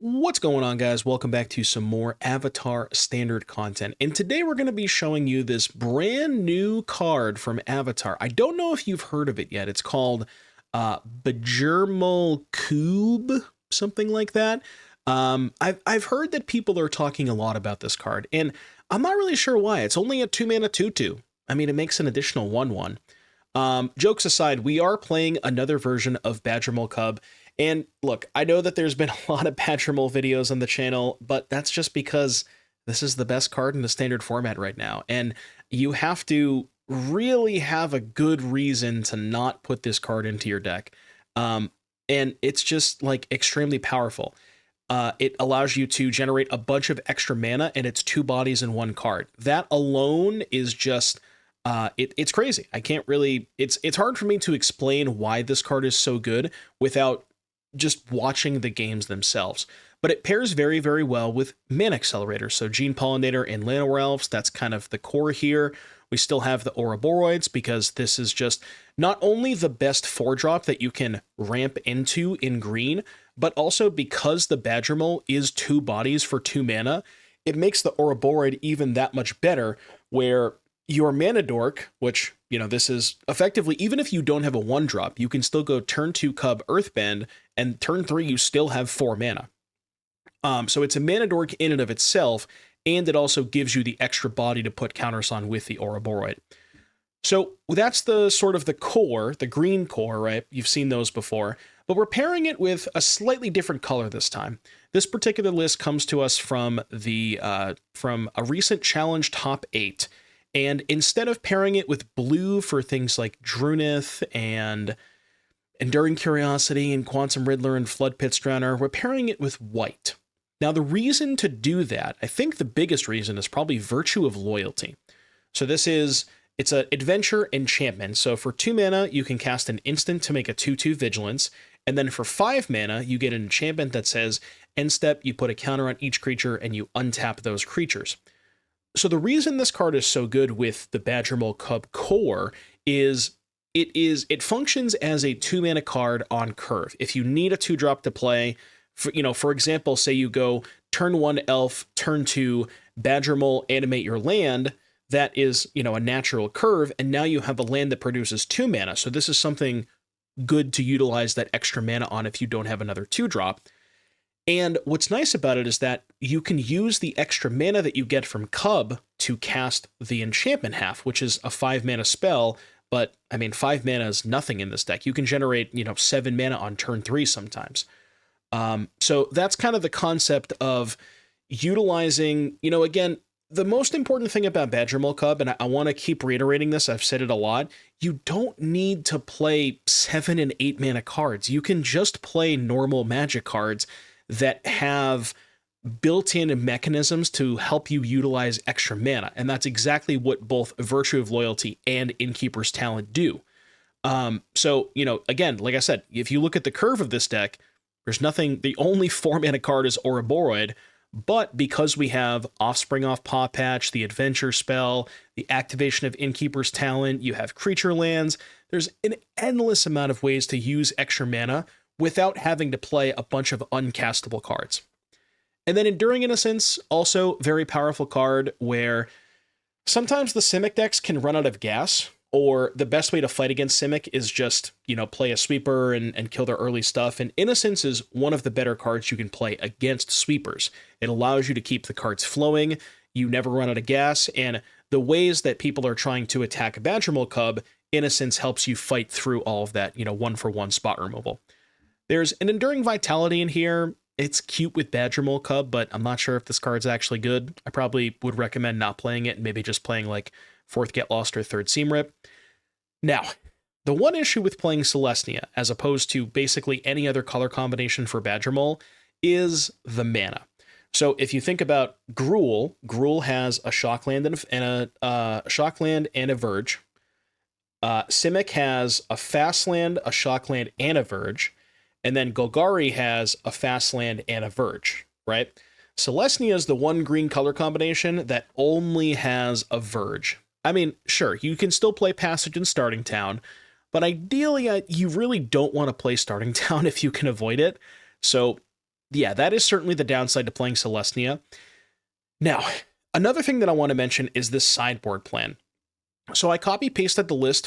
What's going on, guys? Welcome back to some more Avatar standard content. And today we're going to be showing you this brand new card from Avatar. I don't know if you've heard of it yet. It's called Badgermole Cub, something like that. I've heard that people are talking a lot about this card, and I'm not really sure why. It's only a 2-mana 2/2. I mean, it makes an additional 1/1. Jokes aside, we are playing another version of Badgermole Cub. And look, I know that there's been a lot of Badgermole videos on the channel, but that's just because this is the best card in the standard format right now. And you have to really have a good reason to not put this card into your deck. And it's just like extremely powerful. It allows you to generate a bunch of extra mana, and it's 2 bodies in 1 card. That alone is just it's crazy. I can't really, it's hard for me to explain why this card is so good without just watching the games themselves. But it pairs very, very well with Mana Accelerator. So Gene Pollinator and Llanowar Elves, that's kind of the core here. We still have the Ouroboros because this is just not only the best 4-drop that you can ramp into in green, but also because the Badgermole is 2 bodies for 2 mana, it makes the Ouroboros even that much better, where your Mana Dork, which, you know, this is effectively, even if you don't have a 1-drop, you can still go turn 2 Cub Earthbend, and turn 3 you still have 4 mana. So it's a Mana Dork in and of itself, and it also gives you the extra body to put counters on with the Ouroboros. So that's the sort of the core, the green core, right? You've seen those before, but we're pairing it with a slightly different color this time. This particular list comes to us from from a recent challenge top 8. And instead of pairing it with blue for things like Drunith and Enduring Curiosity and Quantum Riddler and Flood Pits Drowner, we're pairing it with white. Now, the reason to do that, I think the biggest reason, is probably Virtue of Loyalty. So it's an adventure enchantment. So for 2 mana, you can cast an instant to make a 2/2 Vigilance. And then for 5 mana, you get an enchantment that says, end step, you put a counter on each creature and you untap those creatures. So the reason this card is so good with the Badgermole Cub core is it functions as a 2-mana card on curve. If you need a 2-drop to play, for example, say you go turn 1 Elf, turn 2 Badgermole, animate your land, that is, a natural curve, and now you have a land that produces 2 mana. So this is something good to utilize that extra mana on if you don't have another 2-drop. And what's nice about it is that you can use the extra mana that you get from Cub to cast the enchantment half, which is a 5-mana spell. But I mean, 5 mana is nothing in this deck. You can generate, 7 mana on turn 3 sometimes. So that's kind of the concept of utilizing, again, the most important thing about Badgermole Cub, and I want to keep reiterating this, I've said it a lot, you don't need to play 7 and 8 mana cards. You can just play normal Magic cards that have built-in mechanisms to help you utilize extra mana. And that's exactly what both Virtue of Loyalty and Innkeeper's Talent do. So, again, like I said, if you look at the curve of this deck, there's nothing, the only 4-mana card is Ouroboros, but because we have Offspring off Paw Patch, the Adventure spell, the activation of Innkeeper's Talent, you have creature lands, there's an endless amount of ways to use extra mana without having to play a bunch of uncastable cards. And then Enduring Innocence, also very powerful card where sometimes the Simic decks can run out of gas, or the best way to fight against Simic is just, play a sweeper and kill their early stuff. And Innocence is one of the better cards you can play against sweepers. It allows you to keep the cards flowing, you never run out of gas, and the ways that people are trying to attack Badgermole Cub, Innocence helps you fight through all of that, 1-for-1 spot removal. There's an Enduring Vitality in here. It's cute with Badgermole Cub, but I'm not sure if this card's actually good. I probably would recommend not playing it and maybe just playing like 4th Get Lost or 3rd Seam Rip. Now, the one issue with playing Selesnya, as opposed to basically any other color combination for Badgermole, is the mana. So if you think about Gruul, Gruul has a Shockland and a Shockland and a Verge. Simic has a Fastland, a Shockland, and a Verge. And then Golgari has a Fastland and a Verge, right? Selesnya is the one green color combination that only has a Verge. I mean, sure, you can still play Passage in Starting Town, but ideally, you really don't want to play Starting Town if you can avoid it. So yeah, that is certainly the downside to playing Selesnya. Now, another thing that I want to mention is this sideboard plan. So I copy pasted the list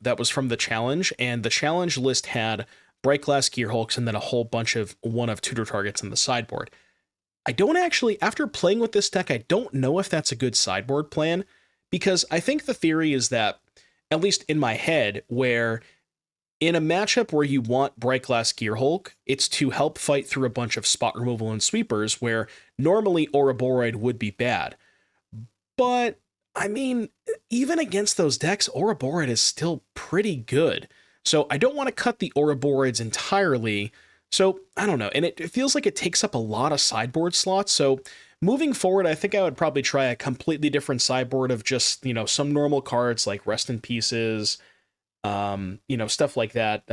that was from the challenge, and the challenge list had Bright Glass Gearhulks and then a whole bunch of one of tutor targets in the sideboard. I don't actually, after playing with this deck, I don't know if that's a good sideboard plan, because I think the theory is that, at least in my head, where in a matchup where you want Bright Glass Gearhulk, it's to help fight through a bunch of spot removal and sweepers, where normally Ouroboros would be bad. But, I mean, even against those decks, Ouroboros is still pretty good. So I don't want to cut the Ouroboros entirely. So, I don't know. And it feels like it takes up a lot of sideboard slots. So, moving forward, I think I would probably try a completely different sideboard of just, some normal cards like Rest in Pieces, stuff like that,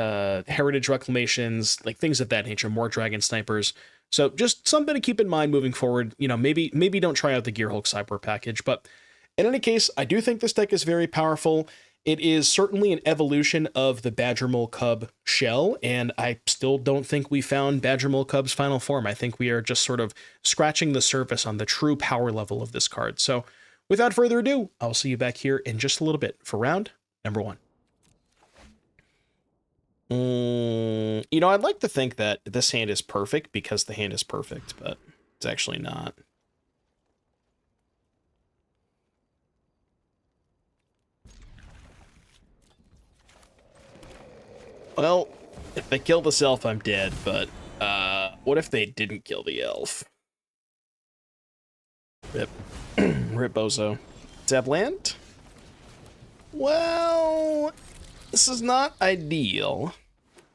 Heritage Reclamations, like things of that nature, more Dragon Snipers. So just something to keep in mind moving forward. Maybe don't try out the Gearhulk sideboard package, but in any case, I do think this deck is very powerful. It is certainly an evolution of the Badgermole Cub shell, and I still don't think we found Badgermole Cub's final form. I think we are just sort of scratching the surface on the true power level of this card. So without further ado, I'll see you back here in just a little bit for round number 1. I'd like to think that this hand is perfect because the hand is perfect, but it's actually not. Well, if they kill this elf, I'm dead, but what if they didn't kill the elf? Rip. Rip Bozo. Tap land? Well, this is not ideal.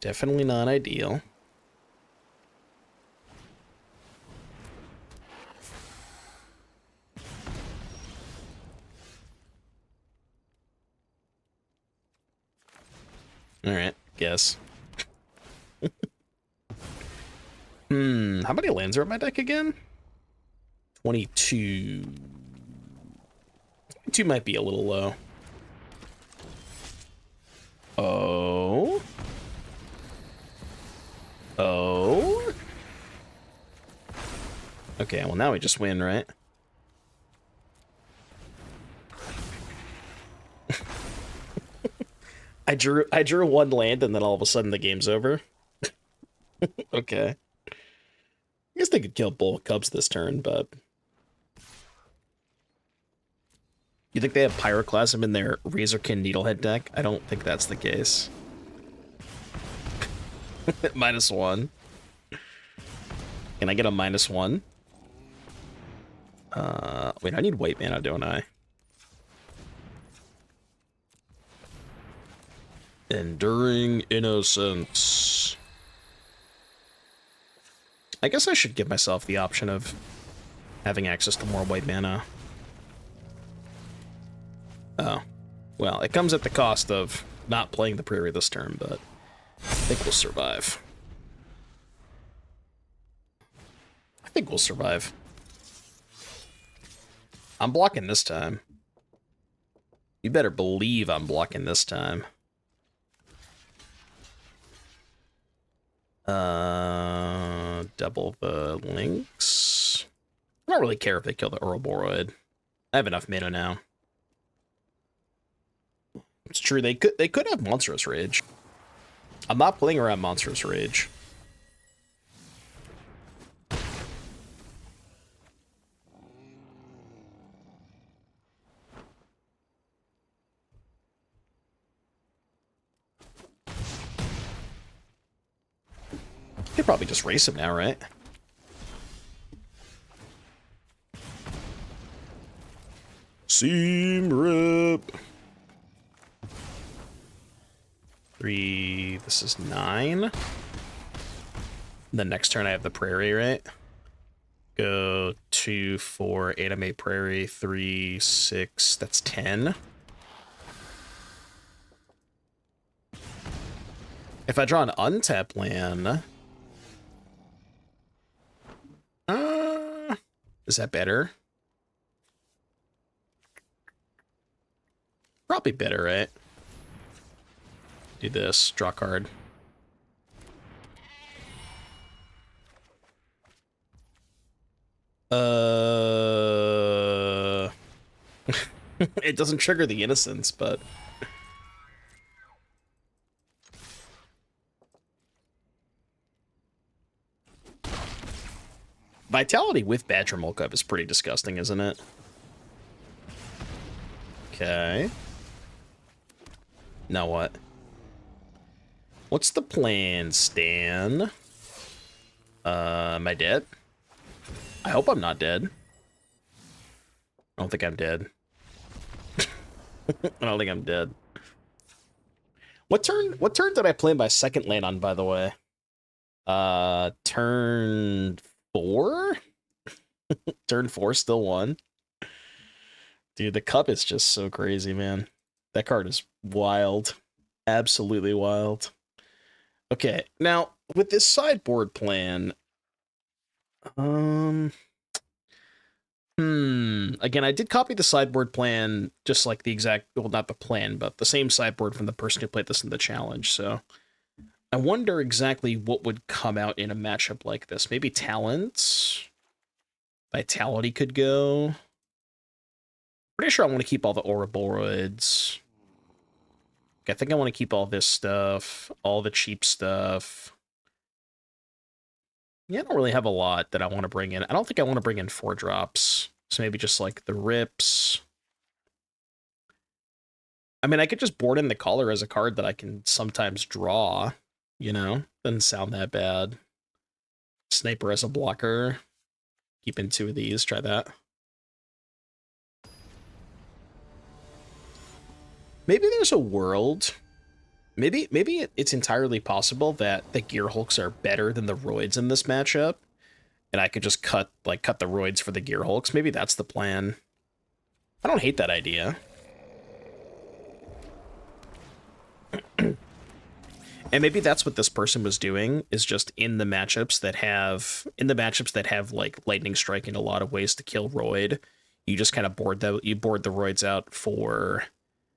Definitely not ideal. Alright, guess. How many lands are in my deck again? 22. 22 might be a little low. Oh. Oh. Okay, well now we just win, right? I drew one land and then all of a sudden the game's over. Okay. I guess they could kill both Cubs this turn, but you think they have Pyroclasm in their Razorkin Needlehead deck? I don't think that's the case. -1. Can I get a -1? Wait, I need white mana, don't I? Enduring Innocence. I guess I should give myself the option of having access to more white mana. Oh. Well, it comes at the cost of not playing the Prairie this turn, but I think we'll survive. I think we'll survive. I'm blocking this time. You better believe I'm blocking this time. Double the links. I don't really care if they kill the Ouroboros. I have enough mana now. It's true, they could have Monstrous Rage. I'm not playing around Monstrous Rage. Could probably just race him now, right? Seam Rip. 3, this is 9. The next turn I have the Prairie, right? Go 2, 4, Animate Prairie, 3, 6, that's 10. If I draw an untap land... is that better? Probably better, right? Do this, draw card. Uh, it doesn't trigger the innocence, but Vitality with Badgermole Cub is pretty disgusting, isn't it? Okay. Now what? What's the plan, Stan? Am I dead? I hope I'm not dead. I don't think I'm dead. I don't think I'm dead. What turn did I play my second land on, by the way? Turn 4? Turn 4 still won. Dude, the cup is just so crazy, man. That card is wild. Absolutely wild. Okay, now with this sideboard plan, again, I did copy the sideboard plan, just like the exact, well, not the plan, but the same sideboard from the person who played this in the challenge, so I wonder exactly what would come out in a matchup like this. Maybe talents? Vitality could go. Pretty sure I want to keep all the Ouroboros. I think I want to keep all this stuff, all the cheap stuff. Yeah, I don't really have a lot that I want to bring in. I don't think I want to bring in 4 drops. So maybe just like the rips. I mean, I could just board in the Caller as a card that I can sometimes draw, you know? Doesn't sound that bad. Sniper as a blocker. Keep in 2 of these, try that. Maybe there's a world. Maybe it's entirely possible that the Gear Hulks are better than the Roids in this matchup. And I could just cut the Roids for the Gear Hulks. Maybe that's the plan. I don't hate that idea. And maybe that's what this person was doing, is just in the matchups that have like Lightning Strike in a lot of ways to kill Roid, you just kind of board the Roids out for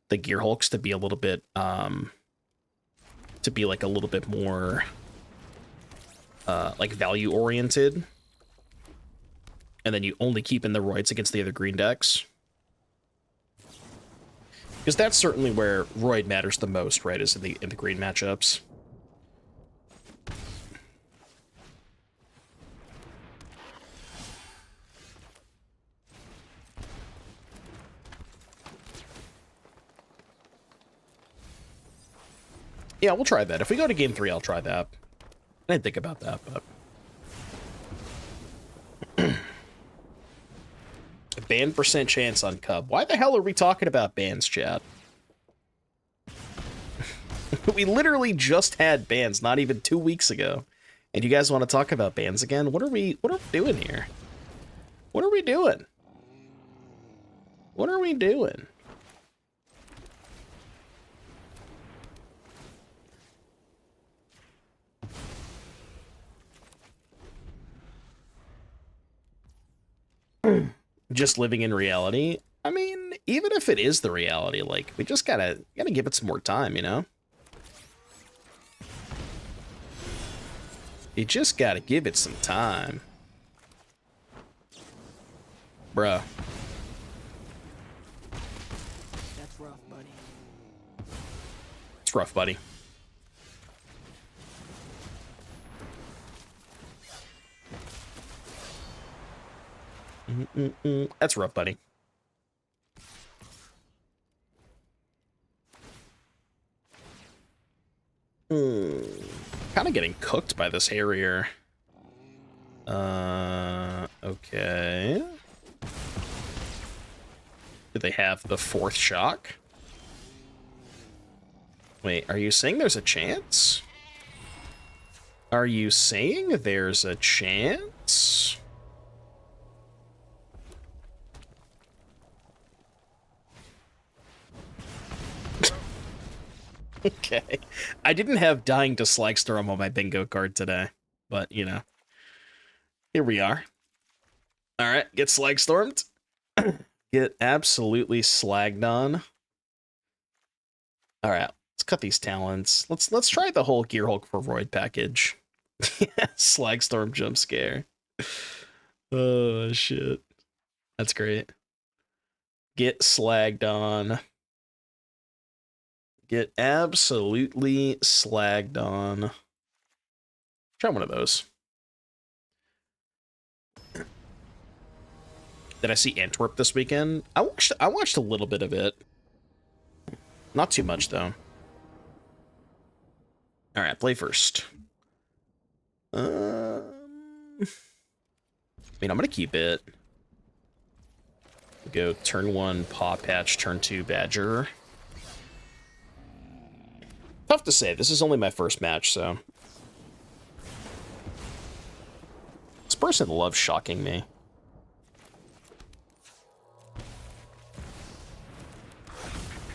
the Gear Hulks to be a little bit to be like a little bit more like value oriented. And then you only keep in the Roids against the other green decks. Because that's certainly where Roid matters the most, right, is in the green matchups. Yeah, we'll try that. If we go to game 3, I'll try that. I didn't think about that, but... Ban % chance on Cub. Why the hell are we talking about bans, chat? We literally just had bans not even 2 weeks ago. And you guys want to talk about bans again? What are we doing here? What are we doing? What are we doing? Just living in reality. I mean, even if it is the reality, like, we just gotta give it some more time, you know? You just gotta give it some time. Bruh. That's rough, buddy. It's rough, buddy. That's rough, buddy. Kind of getting cooked by this Harrier. Okay. Do they have the 4th shock? Wait, are you saying there's a chance? Are you saying there's a chance? Okay. I didn't have Dying to Slagstorm on my bingo card today, but, you know. Here we are. Alright, get Slagstormed. Get absolutely slagged on. Alright, let's cut these talents. Let's try the whole Gear Hulk for Roid package. Slagstorm jump scare. Oh, shit. That's great. Get slagged on. Get absolutely slagged on. Try one of those. Did I see Antwerp this weekend? I watched a little bit of it. Not too much, though. All right, play first. I mean, I'm going to keep it. Go turn 1, Paw Patch, turn 2, Badger. Tough to say. This is only my first match, so. This person loves shocking me.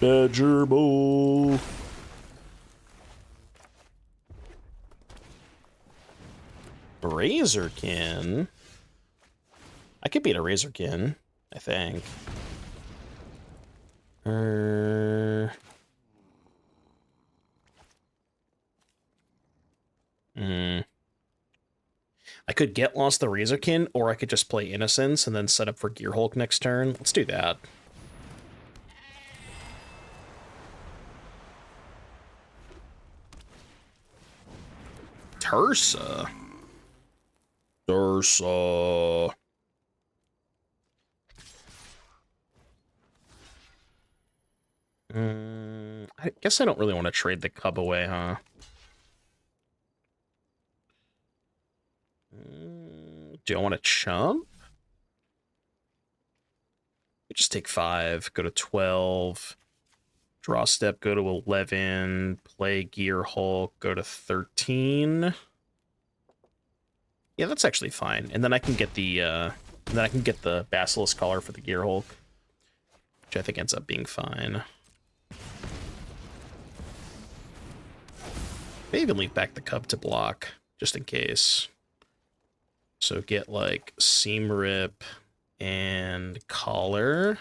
Badgermole. Razorkin. I could beat a Razorkin, I think. I could get lost the Razorkin, or I could just play Innocence and then set up for Gearhulk next turn. Let's do that. Tursa. Tursa. I guess I don't really want to trade the Cub away, huh? Do I want to chump? Just take 5, go to 12, draw step, go to 11, play Gearhulk, go to 13. Yeah, that's actually fine. And then I can get the Basilisk Collar for the Gearhulk, which I think ends up being fine. Maybe even leave back the Cub to block, just in case. So get, like, Seam Rip and Collar.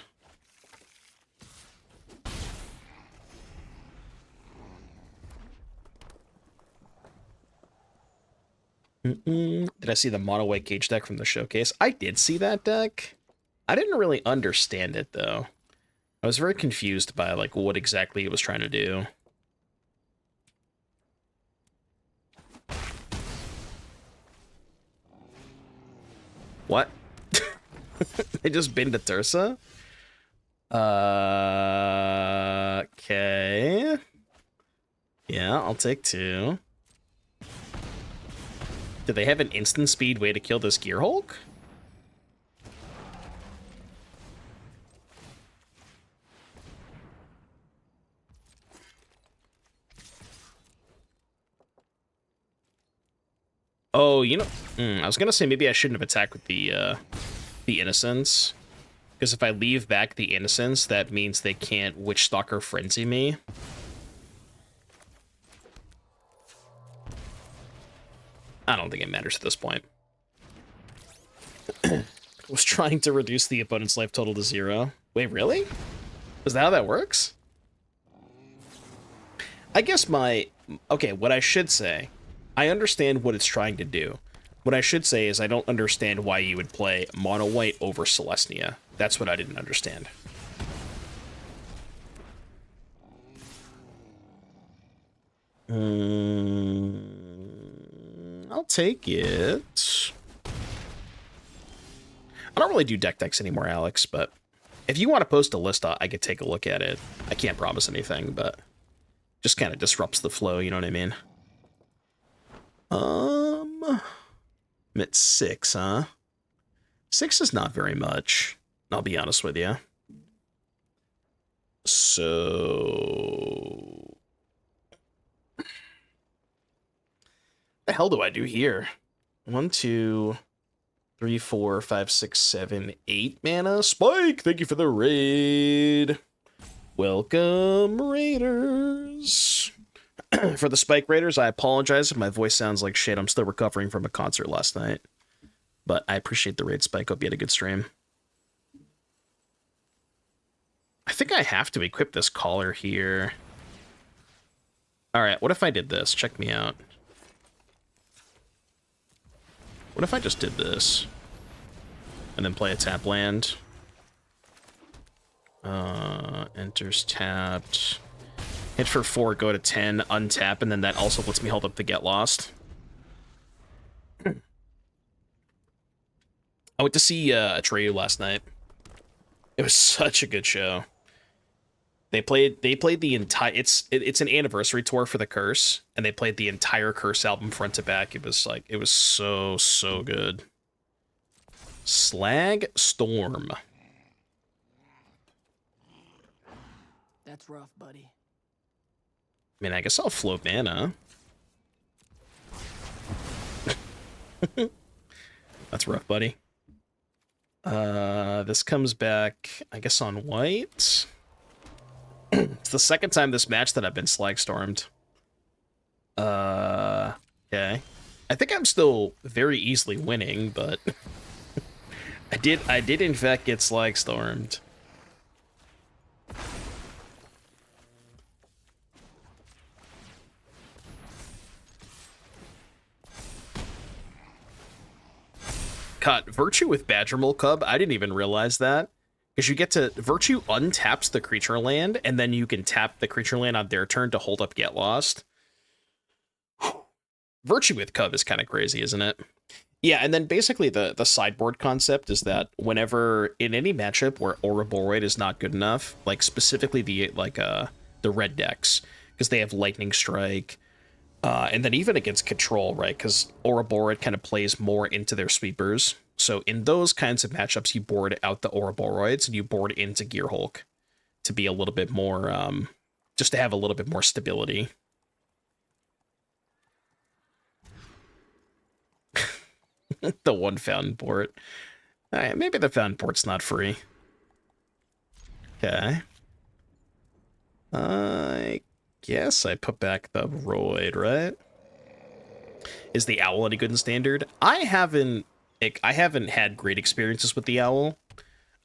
Did I see the mono white cage deck from the showcase? I did see that deck. I didn't really understand it, though. I was very confused by, like, what exactly it was trying to do. What? They just binned a Tursa? Okay. Yeah, I'll take 2. Do they have an instant speed way to kill this Gearhulk? Oh, you know, I was gonna say maybe I shouldn't have attacked with the Innocence, because if I leave back the Innocence, that means they can't Witchstalker Frenzy me. I don't think it matters at this point. I was trying to reduce the opponent's life total to 0. Wait, really? Is that how that works? I guess okay, what I should say, I understand what it's trying to do. What I should say is I don't understand why you would play mono white over Selesnya. That's what I didn't understand. I'll take it. I don't really do deck decks anymore, Alex, but if you want to post a list, I could take a look at it. I can't promise anything, but just kind of disrupts the flow, you know what I mean? I'm at 6, huh? 6 is not very much, I'll be honest with you. So... the hell do I do here? 1, 2, 3, 4, 5, 6, 7, 8 mana. Spike, thank you for the raid. Welcome, Raiders. For the Spike Raiders, I apologize if my voice sounds like shit. I'm still recovering from a concert last night. But I appreciate the raid, Spike. Hope you had a good stream. I think I have to equip this collar here. Alright, what if I did this? Check me out. What if I just did this? and then play a tap land. Enters tapped. Hit for 4, go to 10, untap, and then that also lets me hold up the Get Lost. I went to see Atreyu last night. It was such a good show. They played the entire it's an anniversary tour for the Curse, and they played the entire Curse album front to back. It was so good. Slag Storm. That's rough, buddy. I mean, I guess I'll float mana. That's rough, buddy. This comes back, I guess, on white. It's the second time this match that I've been slag stormed. Okay. I think I'm still very easily winning, but I did in fact get slag stormed. Cut Virtue with Badgermole Cub. I didn't even realize that. Because you get to... Virtue untaps the creature land, and then you can tap the creature land on their turn to hold up Get Lost. Virtue with Cub is kind of crazy, isn't it? Yeah, and then basically the sideboard concept is that whenever... In any matchup where Ouroboros is not good enough, like specifically the red decks, because they have Lightning Strike... and then even against Control, right? Because Ouroboros kind of plays more into their sweepers. So in those kinds of matchups, you board out the Ouroboros and you board into Gearhulk to be a little bit more, just to have a little bit more stability. The one fountain port. All right, maybe the fountain port's not free. Okay. I guess I put back the Roid, right? Is the Owl any good in Standard? I haven't had great experiences with the Owl.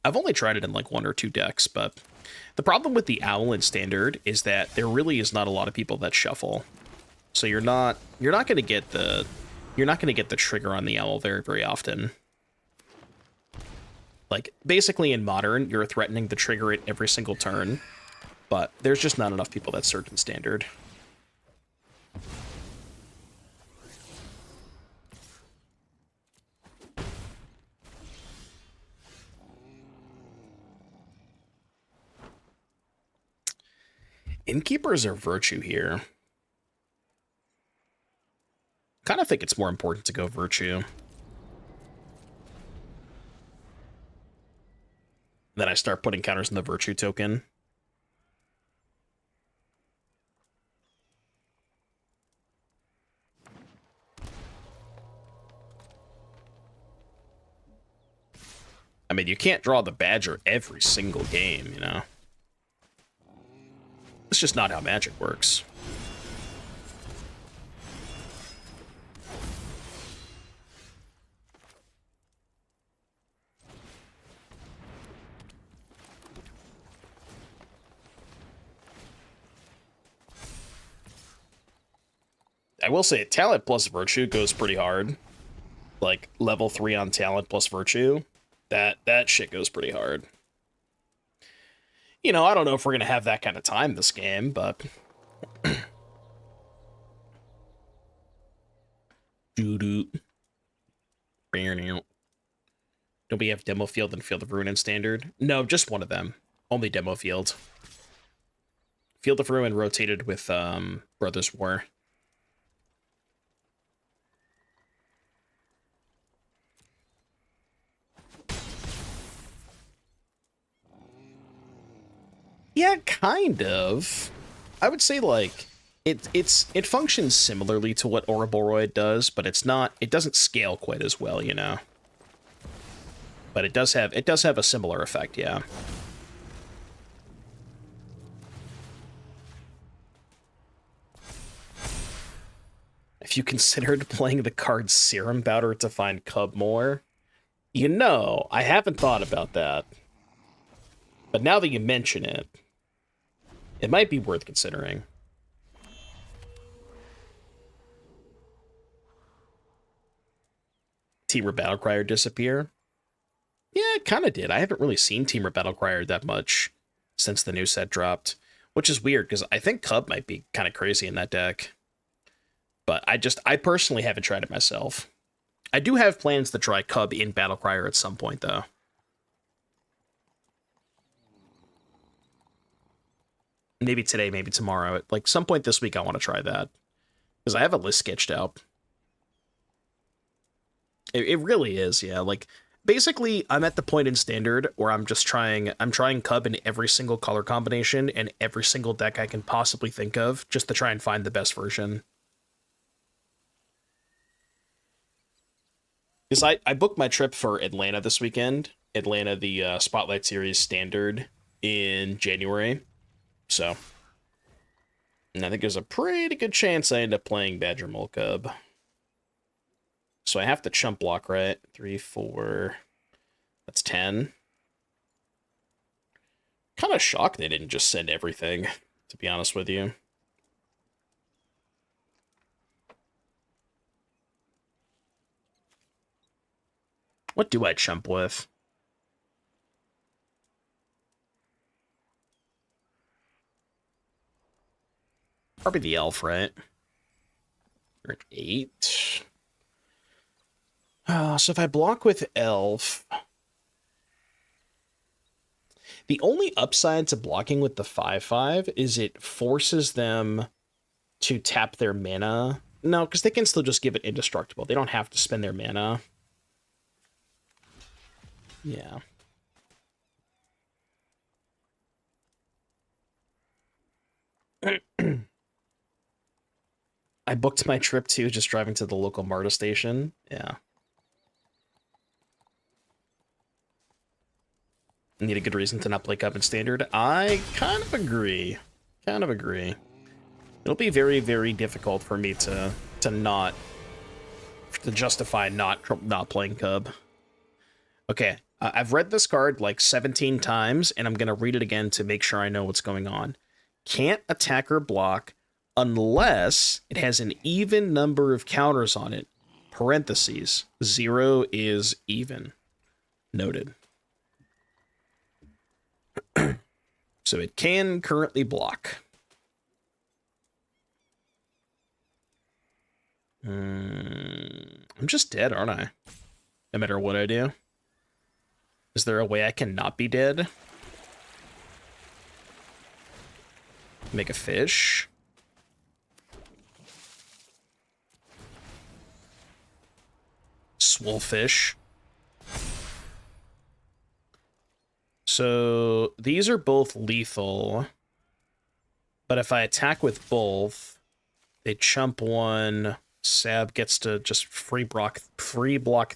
I've only tried it in like 1 or 2 decks, but the problem with the Owl in Standard is that there really is not a lot of people that shuffle. So you're not going to get the trigger on the Owl very often. Like basically in Modern, you're threatening to trigger it every single turn. But there's just not enough people that search in Standard. Innkeepers are Virtue here. Kind of think it's more important to go Virtue. Then I start putting counters in the Virtue token. I mean, you can't draw the Badger every single game, you know? It's just not how Magic works. I will say, Talent plus Virtue goes pretty hard. Like, level 3 on Talent plus Virtue. That shit goes pretty hard. You know, I don't know if we're going to have that kind of time this game, but... Doo-doo. Don't we have Demo Field and Field of Ruin in Standard? No, just one of them. Only Demo Field. Field of Ruin rotated with Brothers War. Yeah, kind of. I would say like it functions similarly to what Ouroboros does, but it doesn't scale quite as well, you know. But it does have a similar effect, yeah. If you considered playing the card Serum Powder to find Cub more, you know, I haven't thought about that. But now that you mention it, it might be worth considering. Temur Battlecry disappear? Yeah, it kind of did. I haven't really seen Team Battle Crier that much since the new set dropped, which is weird because I think Cub might be kind of crazy in that deck. But I personally haven't tried it myself. I do have plans to try Cub in Battle Crier at some point, though. Maybe today, maybe tomorrow. At like some point this week, I want to try that because I have a list sketched out. It really is, yeah. Like basically, I'm at the point in Standard where I'm trying Cub in every single color combination and every single deck I can possibly think of, just to try and find the best version. Because I booked my trip for Atlanta this weekend. Atlanta, the Spotlight Series Standard in January. So, and I think there's a pretty good chance I end up playing Badgermole Cub. So I have to chump block, right? 3, 4. That's 10. Kind of shocked they didn't just send everything, to be honest with you. What do I chump with? Probably the elf, right? Or an 8. So if I block with elf... The only upside to blocking with the 5/5 is it forces them to tap their mana. No, because they can still just give it indestructible. They don't have to spend their mana. Yeah. I booked my trip too, just driving to the local MARTA station. Yeah. Need a good reason to not play Cup in Standard. I kind of agree. Kind of agree. It'll be very, very difficult for me to justify not playing Cub. Okay, I've read this card like 17 times, and I'm gonna read it again to make sure I know what's going on. Can't attack or block unless it has an even number of counters on it. Parentheses. 0 is even. Noted. So it can currently block. I'm just dead, aren't I? No matter what I do. Is there a way I can not be dead? Make a fish? Swolefish. So these are both lethal, but if I attack with both, they chump one. Sab gets to just free block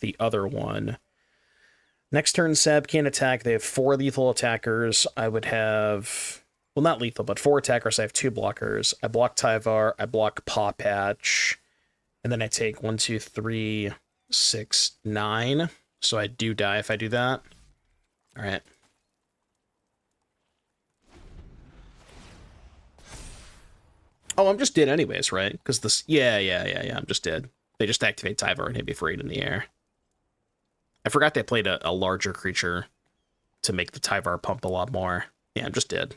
the other one. Next turn, Sab can't attack. They have 4 lethal attackers. I would have, well, not lethal, but 4 attackers. I have 2 blockers. I block Tyvar. I block Paw Patch, and then I take 1, 2, 3, 6, 9. So I do die if I do that. All right. Oh, I'm just dead anyways, right? Because this... Yeah, I'm just dead. They just activate Tyvar and hit me for 8 in the air. I forgot they played a larger creature to make the Tyvar pump a lot more. Yeah, I'm just dead.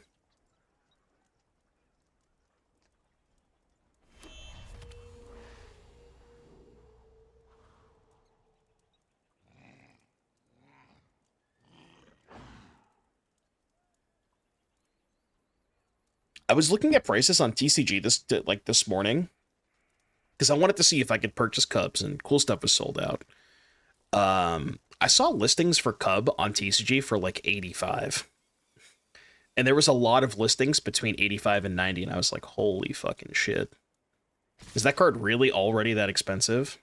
I was looking at prices on TCG this morning because I wanted to see if I could purchase Cubs, and cool stuff was sold out. I saw listings for Cub on TCG for like 85, and there was a lot of listings between 85 and 90, and I was like, holy fucking shit. Is that card really already that expensive?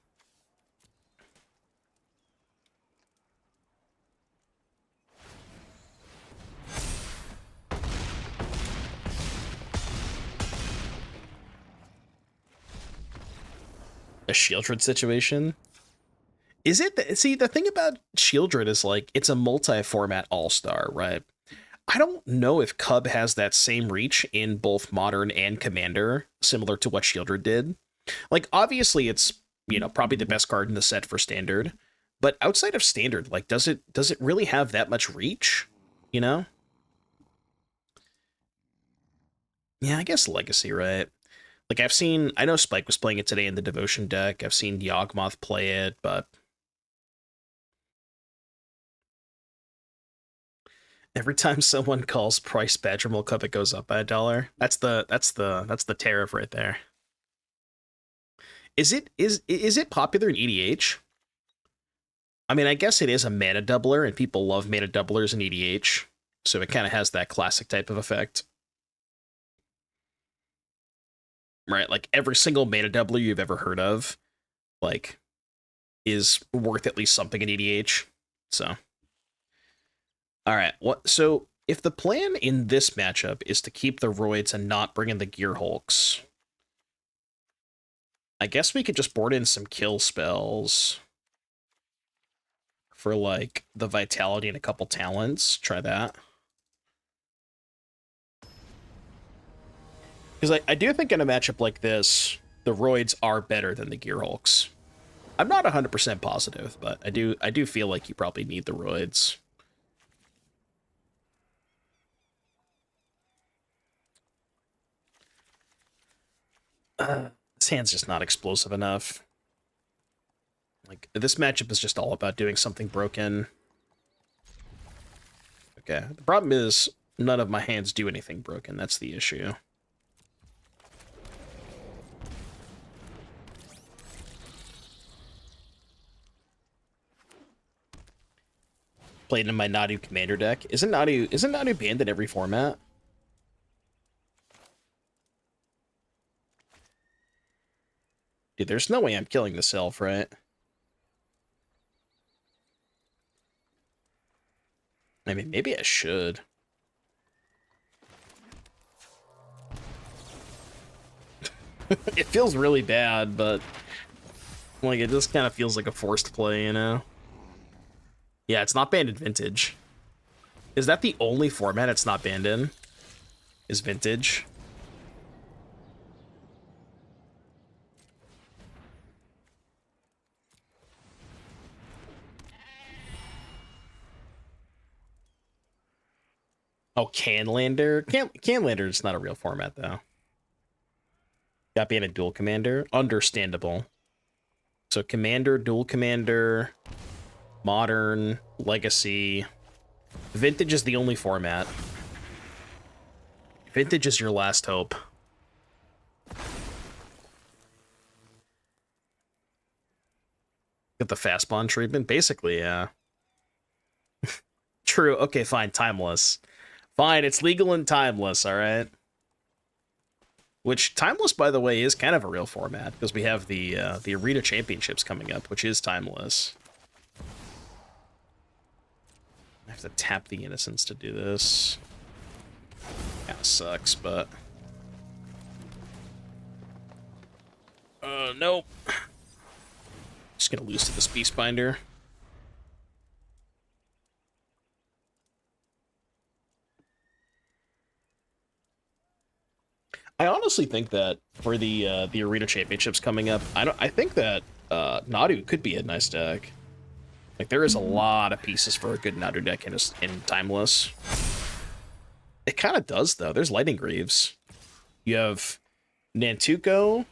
A Shieldred situation? Is it? See, the thing about Shieldred is like, it's a multi-format all-star, right? I don't know if Cub has that same reach in both Modern and Commander, similar to what Shieldred did. Like, obviously, it's, you know, probably the best card in the set for Standard, But outside of standard, like, does it really have that much reach? You know? Yeah, I guess Legacy, right? Like, I know Spike was playing it today in the Devotion deck. I've seen Yawgmoth play it, but every time someone calls price Badgermole Cub, it goes up by $1. That's the tariff right there. Is it popular in EDH? I mean, I guess it is a mana doubler, and people love mana doublers in EDH, so it kind of has that classic type of effect. Right? Like every single mana doubler you've ever heard of, like, is worth at least something in EDH. So, all right. So if the plan in this matchup is to keep the Roids and not bring in the Gear Hulks, I guess we could just board in some kill spells for like the Vitality and a couple talents. Try that. Because I do think in a matchup like this, the Roids are better than the Gear Hulks. I'm not 100% positive, but I do feel like you probably need the Roids. This hand's just not explosive enough. Like, this matchup is just all about doing something broken. Okay, the problem is none of my hands do anything broken. That's the issue. Played in my Nadu Commander deck. Isn't Nadu banned in every format? Dude, there's no way I'm killing this elf, right? I mean, maybe I should. It feels really bad, but like it just kind of feels like a forced play, you know? Yeah, it's not banned in Vintage. Is that the only format it's not banned in? Is Vintage? Oh, Canlander? Canlander is not a real format, though. Got banned in Dual Commander? Understandable. So Commander, Dual Commander, Modern, Legacy. Vintage is the only format. Vintage is your last hope. Get the fast bond treatment? Basically, yeah. True. Okay, fine. Timeless. Fine, it's legal and timeless, alright? Which, timeless, by the way, is kind of a real format, because we have the Arena Championships coming up, which is timeless. I have to tap the Innocence to do this. Kinda sucks, but... nope. Just gonna lose to this Beastbinder. I honestly think that for the Arena Championships coming up, I think that Nadu could be a nice deck. Like, there is a lot of pieces for a good Nadu deck in Timeless. It kind of does, though. There's Lightning Greaves. You have Nantuko,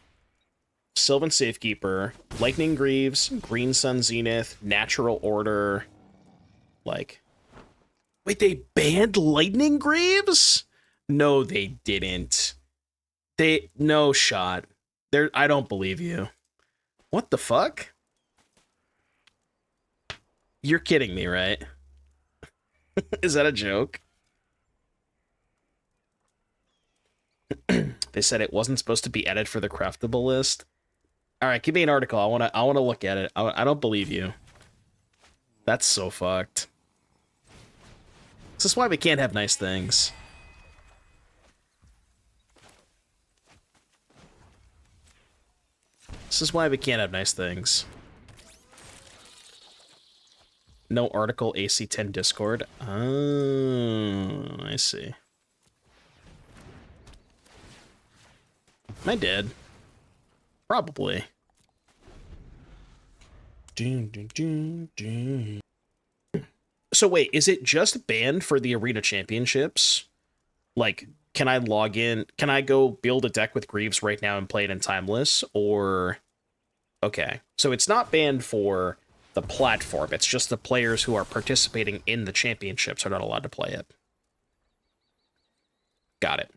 Sylvan Safekeeper, Lightning Greaves, Green Sun Zenith, Natural Order. Like, wait, they banned Lightning Greaves? No, they didn't. No shot. I don't believe you. What the fuck? You're kidding me, right? Is that a joke? They said it wasn't supposed to be added for the craftable list. All right, give me an article. I want to look at it. I don't believe you. That's so fucked. This is why we can't have nice things. This is why we can't have nice things. No article, AC10 Discord. Oh, I see. I did. Probably. So wait, is it just banned for the Arena Championships? Like, can I log in? Can I go build a deck with Greaves right now and play it in Timeless? Or... Okay, so it's not banned for the platform. It's just the players who are participating in the championships are not allowed to play it. Got it.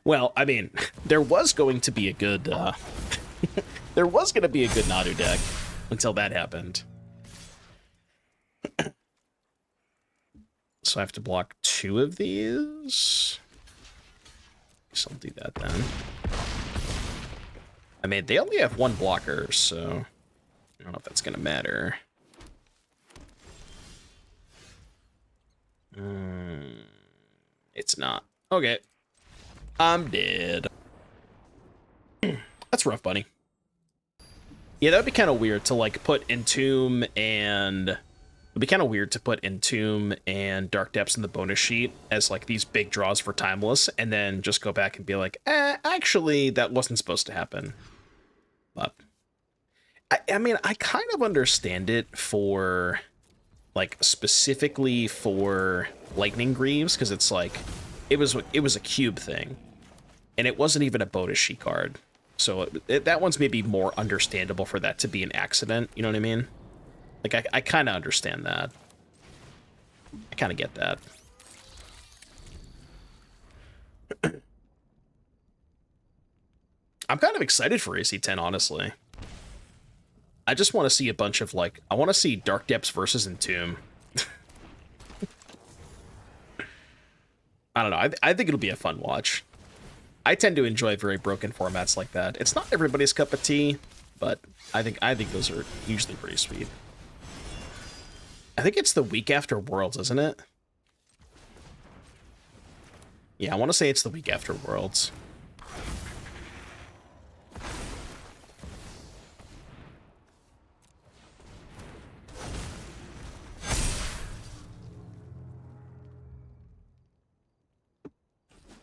Well, I mean, there was going to be a good... there was going to be a good Nadu deck until that happened. So I have to block 2 of these. Guess I'll do that then. I mean, they only have 1 blocker, so I don't know if that's going to matter. It's not. Okay. I'm dead. That's rough, buddy. Yeah, that would be kind of weird to, like, put Entomb and... It'd be kind of weird to put Entomb and Dark Depths in the bonus sheet as, like, these big draws for Timeless, and then just go back and be like, actually, that wasn't supposed to happen. But... I mean, I kind of understand it for... like, specifically for Lightning Greaves, because it's like, it was a cube thing, and it wasn't even a bonus sheet card. So that one's maybe more understandable for that to be an accident, you know what I mean? Like, I kind of understand that. I kind of get that. I'm kind of excited for AC10, honestly. I just want to see a bunch of, like, I want to see Dark Depths versus Entomb. I don't know. I think it'll be a fun watch. I tend to enjoy very broken formats like that. It's not everybody's cup of tea, but I think those are usually pretty sweet. I think it's the week after Worlds, isn't it? Yeah, I want to say it's the week after Worlds.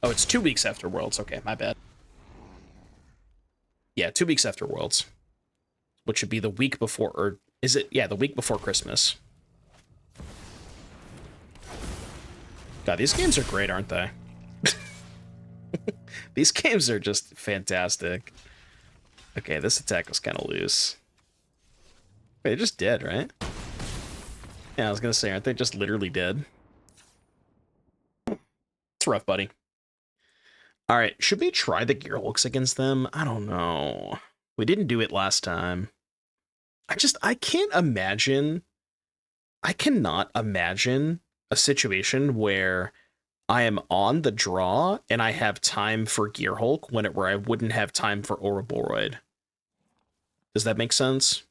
Oh, it's 2 weeks after Worlds. Okay, my bad. Yeah, 2 weeks after Worlds. Which would be the week before, or is it? Yeah, the week before Christmas. God, these games are great, aren't they? These games are just fantastic. Okay, this attack was kind of loose. Wait, they're just dead, right? Yeah, I was gonna say, aren't they just literally dead? It's rough, buddy. All right, should we try the Gearhulks against them? I don't know. We didn't do it last time. I can't imagine. I cannot imagine a situation where I am on the draw and I have time for Gearhulk where I wouldn't have time for Ouroboros. Does that make sense?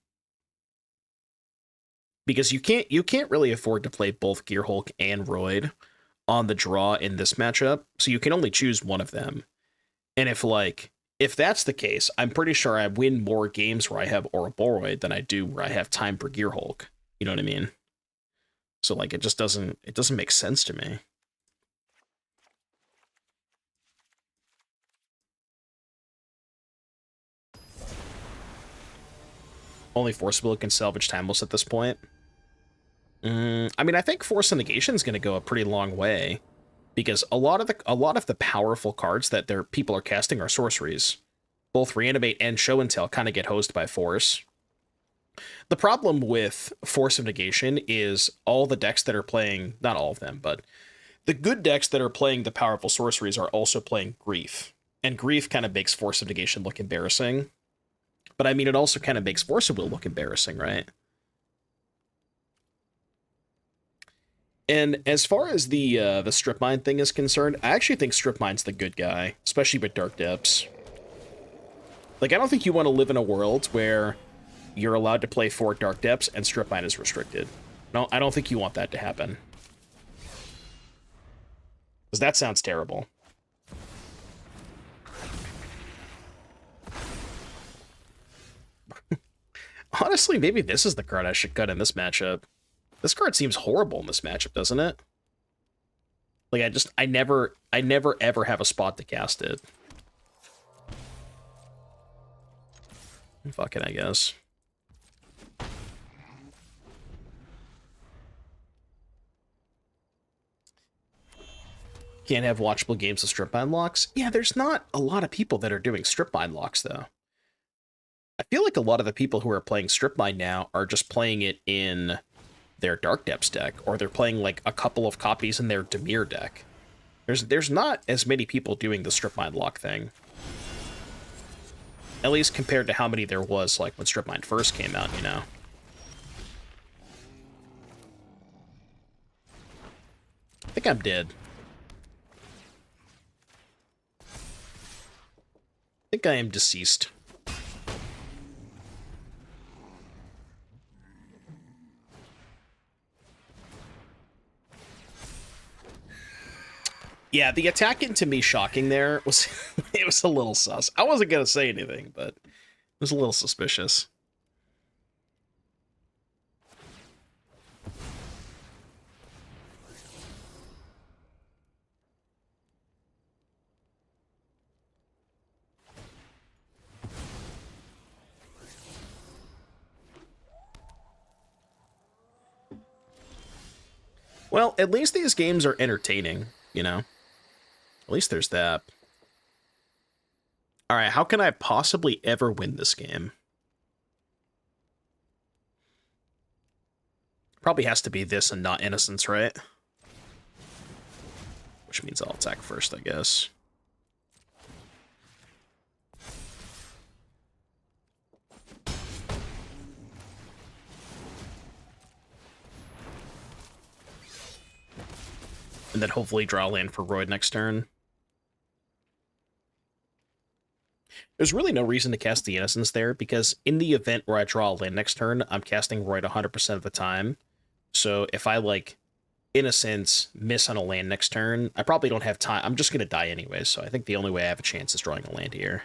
Because you can't really afford to play both Gearhulk and Roid on the draw in this matchup, so you can only choose one of them. And if that's the case, I'm pretty sure I win more games where I have Ouroboros than I do where I have time for Gearhulk. You know what I mean? So like it doesn't make sense to me. Only Forcible can salvage Timeless at this point. I mean, I think Force of Negation is going to go a pretty long way, because a lot of the powerful cards that people are casting are sorceries. Both Reanimate and Show and Tell kind of get hosed by Force. The problem with Force of Negation is all the decks that are playing, not all of them, but the good decks that are playing the powerful sorceries are also playing Grief. And Grief kind of makes Force of Negation look embarrassing. But I mean, it also kind of makes Force of Will look embarrassing, right? And as far as the Strip Mine thing is concerned, I actually think Strip Mine's the good guy, especially with Dark Depths. Like, I don't think you want to live in a world where you're allowed to play 4 Dark Depths and Strip Mine is restricted. No, I don't think you want that to happen. Because that sounds terrible. Honestly, maybe this is the card I should cut in this matchup. This card seems horrible in this matchup, doesn't it? Like, I never ever have a spot to cast it. Fuck it, I guess. Can't have watchable games with strip mine locks. Yeah, there's not a lot of people that are doing strip mine locks, though. I feel like a lot of the people who are playing strip mine now are just playing it in their Dark Depths deck, or they're playing like a couple of copies in their Dimir deck. There's not as many people doing the strip mine lock thing. At least compared to how many there was like when strip mine first came out, you know. I think I'm dead. I think I am deceased. Yeah, the attack into me shocking there was it was a little sus. I wasn't gonna say anything, but it was a little suspicious. Well, at least these games are entertaining, you know? At least there's that. Alright, how can I possibly ever win this game? Probably has to be this and not Innocence, right? Which means I'll attack first, I guess. And then hopefully draw land for Royd next turn. There's really no reason to cast the Innocence there, because in the event where I draw a land next turn, I'm casting Royd 100% of the time. So if I, like, Innocence, miss on a land next turn, I probably don't have time. I'm just going to die anyway, so I think the only way I have a chance is drawing a land here.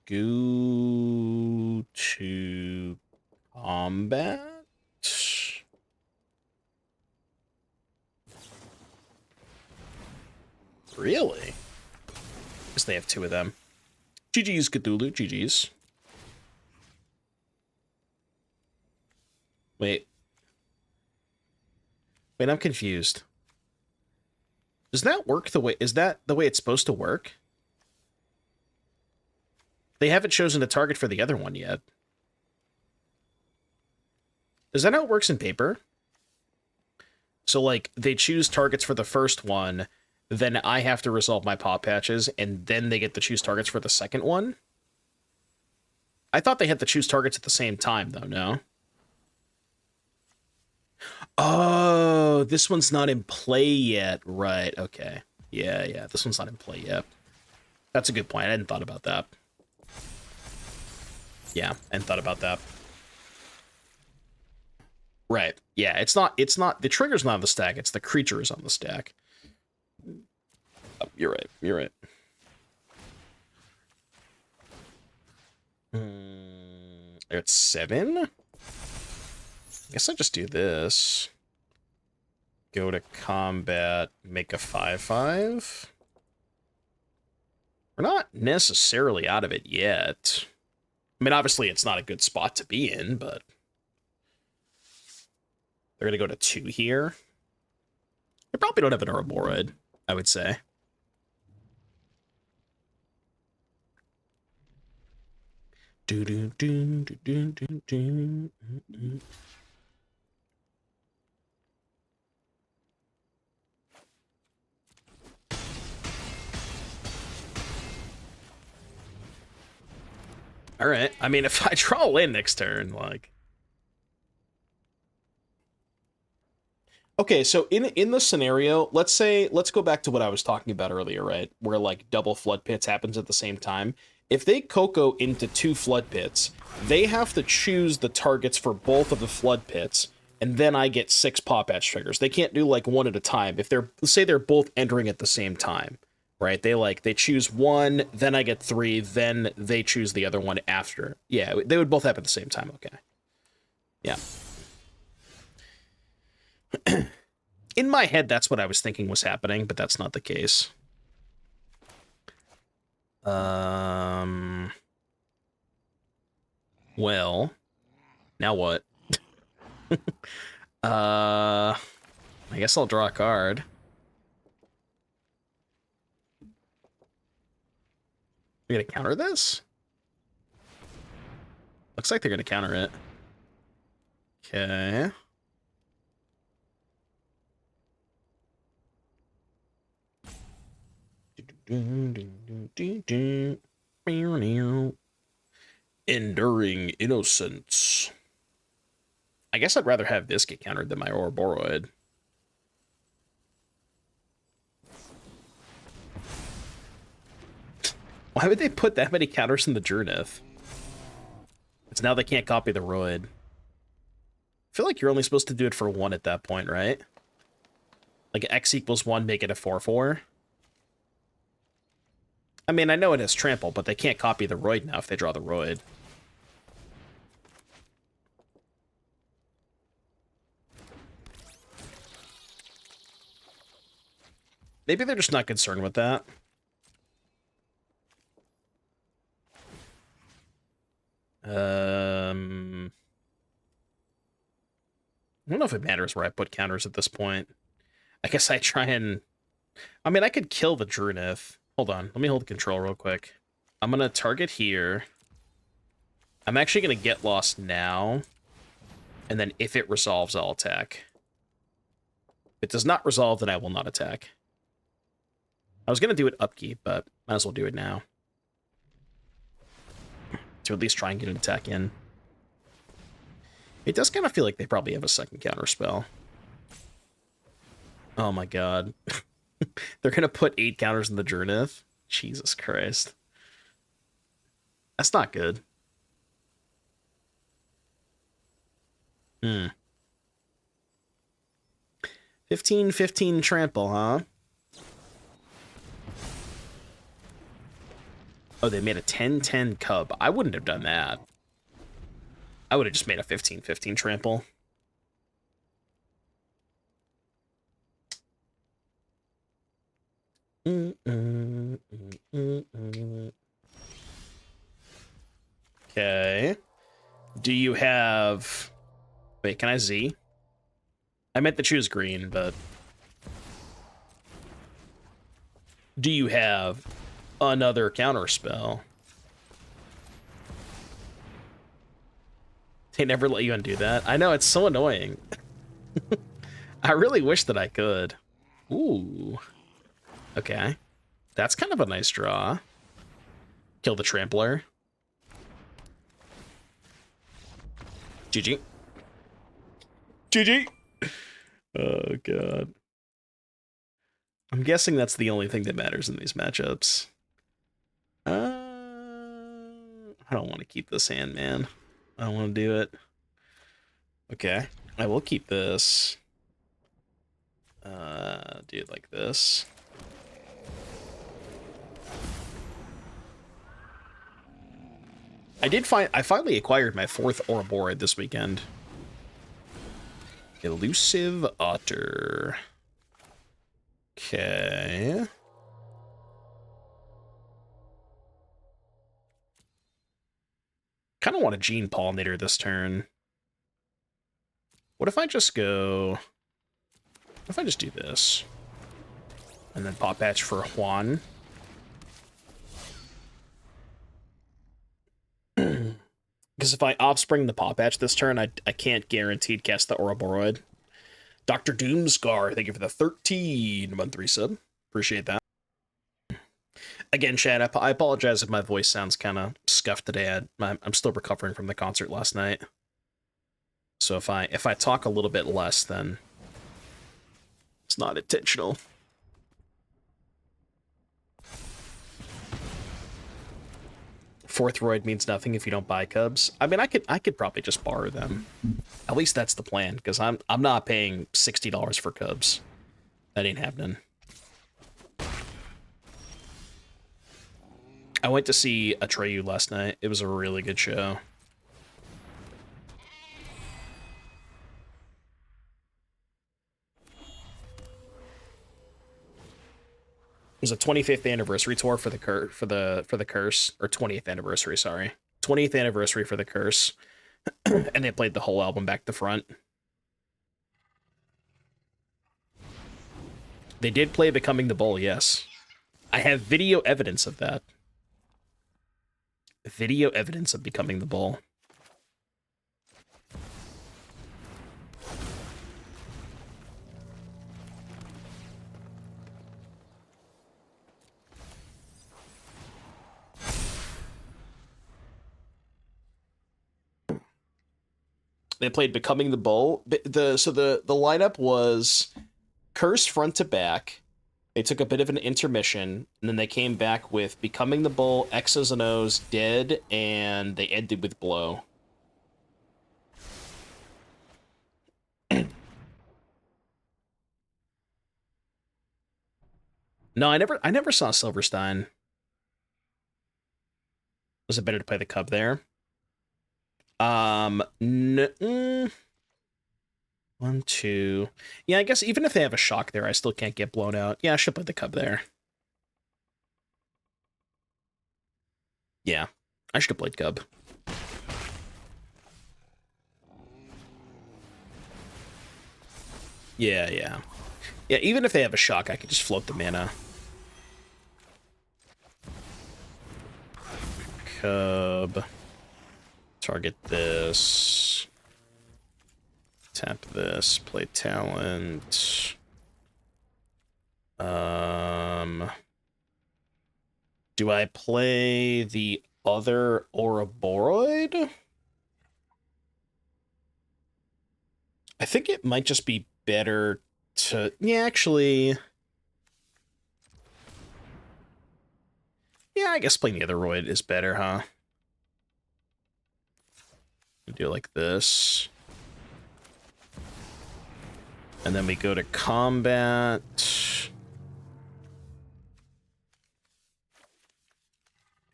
Go to combat. Really? Because they have two of them. GG's, Cthulhu. GG's. Wait. Wait, I'm confused. Does that work the way... Is that the way it's supposed to work? They haven't chosen a target for the other one yet. Is that how it works in paper? So, like, they choose targets for the first one, then I have to resolve my paw patches, and then they get to choose targets for the second one? I thought they had to choose targets at the same time, though, no? Oh, this one's not in play yet. Right, okay. Yeah, this one's not in play yet. That's a good point. I hadn't thought about that. Yeah, I hadn't thought about that. Right. Yeah, it's not, the trigger's not on the stack, it's the creature is on the stack. Oh, you're right. It's 7? I guess I just do this. Go to combat, make a 5/5. We're not necessarily out of it yet. I mean, obviously it's not a good spot to be in, but they're going to go to 2 here. They probably don't have an Ouroborid, I would say. All right. I mean, if I draw a land next turn, like... Okay, so in the scenario, let's go back to what I was talking about earlier, right? Where, like, double flood pits happens at the same time. If they Coco into 2 flood pits, they have to choose the targets for both of the flood pits, and then I get 6 paw patch triggers. They can't do, like, one at a time. If they're, say they're both entering at the same time, right? They choose one, then I get 3, then they choose the other one after. Yeah, they would both happen at the same time, okay. Yeah. In my head, that's what I was thinking was happening, but that's not the case. Well, now what? I guess I'll draw a card. You're gonna counter this? Looks like they're gonna counter it. Okay. Enduring Innocence. I guess I'd rather have this get countered than my Ouroboros. Why would they put that many counters in the Jurnith? It's now they can't copy the Roid. I feel like you're only supposed to do it for 1 at that point, right? Like X equals 1, make it a 4/4. I mean, I know it has trample, but they can't copy the Roid now if they draw the Roid. Maybe they're just not concerned with that. I don't know if it matters where I put counters at this point. I guess I try and... I mean, I could kill the Jurnith. Hold on. Let me hold the control real quick. I'm going to target here. I'm actually going to get lost now. And then if it resolves, I'll attack. If it does not resolve, then I will not attack. I was going to do it upkeep, but might as well do it now. To at least try and get an attack in. It does kind of feel like they probably have a second counter spell. Oh my god. They're going to put 8 counters in the Jurnith? Jesus Christ. That's not good. 15/15 trample, huh? Oh, they made a 10/10 Cub. I wouldn't have done that. I would have just made a 15/15 trample. Okay. Do you have... Wait, can I Z? I meant to choose green, but... Do you have another counter spell? They never let you undo that. I know, it's so annoying. I really wish that I could. Ooh. Okay. That's kind of a nice draw. Kill the Trampler. GG. GG! Oh, God. I'm guessing that's the only thing that matters in these matchups. I don't want to keep this hand, man. I don't want to do it. Okay. I will keep this. Do it like this. I finally acquired my 4th Ouroboros this weekend. Elusive Otter. Okay. Kind of want a Gene Pollinator this turn. What if I just go... What if I just do this? And then Pop Patch for Juan. Because if I Offspring the Pop Patch this turn, I can't guaranteed cast the Ouroboros. Dr. Doomscar, thank you for the 13-month resub. Appreciate that. Again, Chad, I apologize if my voice sounds kind of scuffed today. I'm still recovering from the concert last night. So if I talk a little bit less, then it's not intentional. Fourth Roid means nothing if you don't buy Cubs. I mean, I could probably just borrow them. At least that's the plan, because I'm not paying $60 for Cubs. That ain't happening. I went to see Atreyu last night. It was a really good show. was a 25th anniversary tour for the curse, or 20th anniversary, sorry. 20th anniversary for the curse. And they played the whole album back to front. They did play Becoming the Bull, yes. I have video evidence of that. Video evidence of Becoming the Bull. They played Becoming the Bull. So the lineup was Curse front to back. They took a bit of an intermission, and then they came back with Becoming the Bull, X's and O's, Dead, and they ended with Blow. No, I never saw Silverstein. Was it better to play the Cub there? One, two. Yeah, I guess even if they have a shock there, I still can't get blown out. Yeah, I should put the Cub there. Yeah, I should have played Cub. Yeah, yeah. Yeah, even if they have a shock, I could just float the mana. Cub. Target this. Tap this. Play talent. Do I play the other Ouroboros? I think it might just be better to... Yeah, actually... Yeah, I guess playing the other Roid is better, huh? Do it like this. And then we go to combat.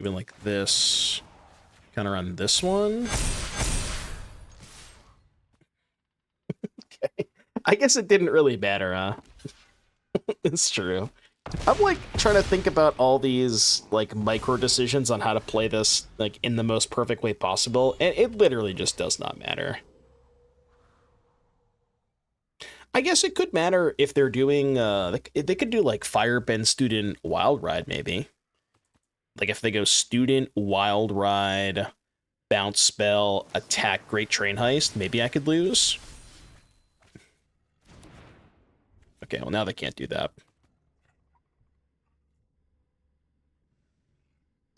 Even like this. Kind of run this one. Okay. I guess it didn't really matter, huh? It's true. I'm like trying to think about all these like micro decisions on how to play this like in the most perfect way possible, and it literally just does not matter. I guess it could matter if they're doing they could do like Firebend Student Wild Ride maybe. Like if they go Student Wild Ride, Bounce Spell, Attack Great Train Heist, maybe I could lose. Okay, well now they can't do that.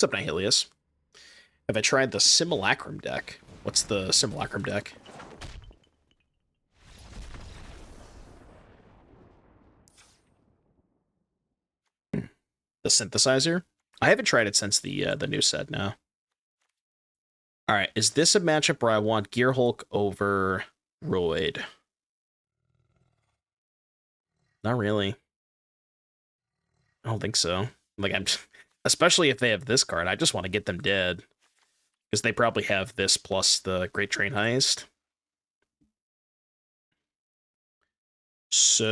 What's up, Nihilius? Have I tried the Simulacrum deck? What's the Simulacrum deck? The Synthesizer? I haven't tried it since the new set now. All right, is this a matchup where I want Gear Hulk over Roid? Not really. I don't think so. Like I'm, especially if they have this card, I just want to get them dead because they probably have this plus the Great Train Heist. So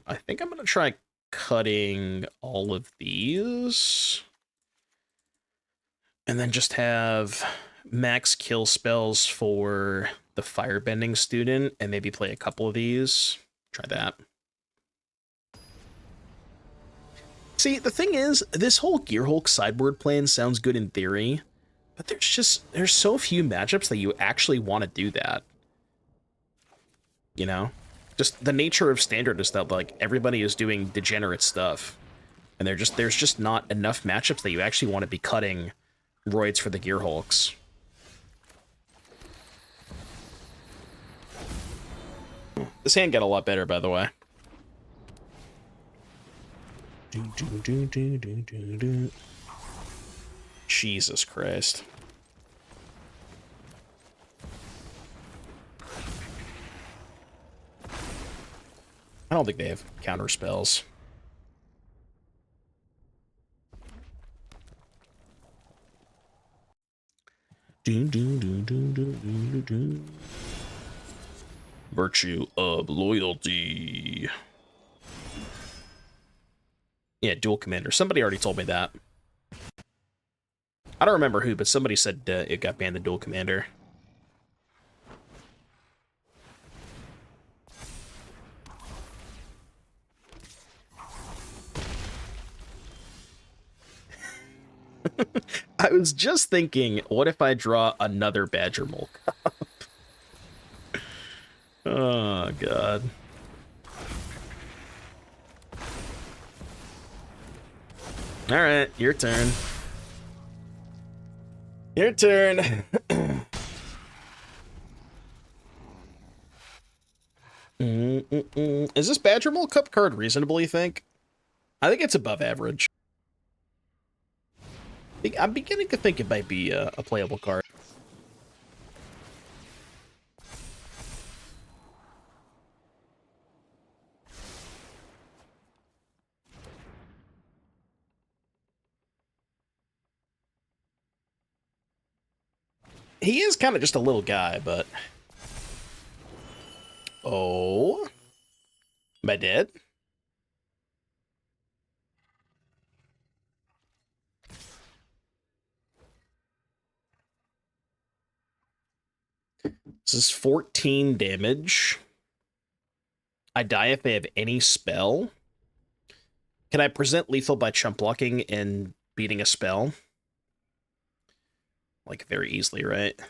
I think I'm gonna try cutting all of these. And then just have max kill spells for the Firebending Student, and maybe play a couple of these. Try that. See, the thing is, this whole Gear Hulk sideboard plan sounds good in theory, but there's so few matchups that you actually want to do that. You know? Just the nature of Standard is that, like, everybody is doing degenerate stuff. And there's just not enough matchups that you actually want to be cutting Roids for the Gear Hulks. This hand got a lot better, by the way. Jesus Christ. I don't think they have counter spells. Virtue of loyalty. Yeah, dual commander. Somebody already told me that. I don't remember who, but somebody said it got banned, the dual commander. I was just thinking, what if I draw another Badgermole Cub? Oh, God. All right, your turn. Your turn. Is this Badgermole Cup card reasonable, you think? I think it's above average. I'm beginning to think it might be a playable card. He is kind of just a little guy, but... Oh? Am I dead? This is 14 damage. I die if they have any spell. Can I present lethal by chump blocking and beating a spell? Like, very easily, right?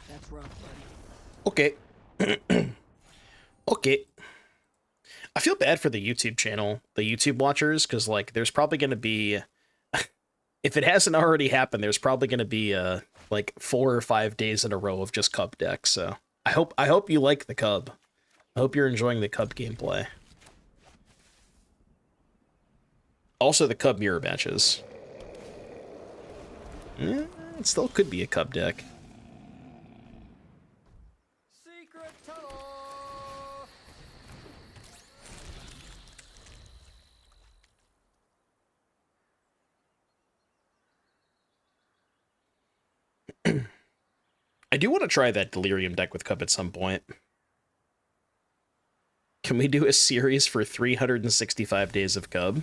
That's rough, buddy. Okay. Okay. I feel bad for the YouTube channel, the YouTube watchers, because, like, there's probably going to be... if it hasn't already happened, there's probably going to be, like, 4 or 5 days in a row of just Cub decks, so... I hope you like the Cub. I hope you're enjoying the Cub gameplay. Also, the Cub mirror matches. It still could be a Cub deck. Secret tunnel. I do want to try that Delirium deck with Cub at some point. Can we do a series for 365 days of Cub?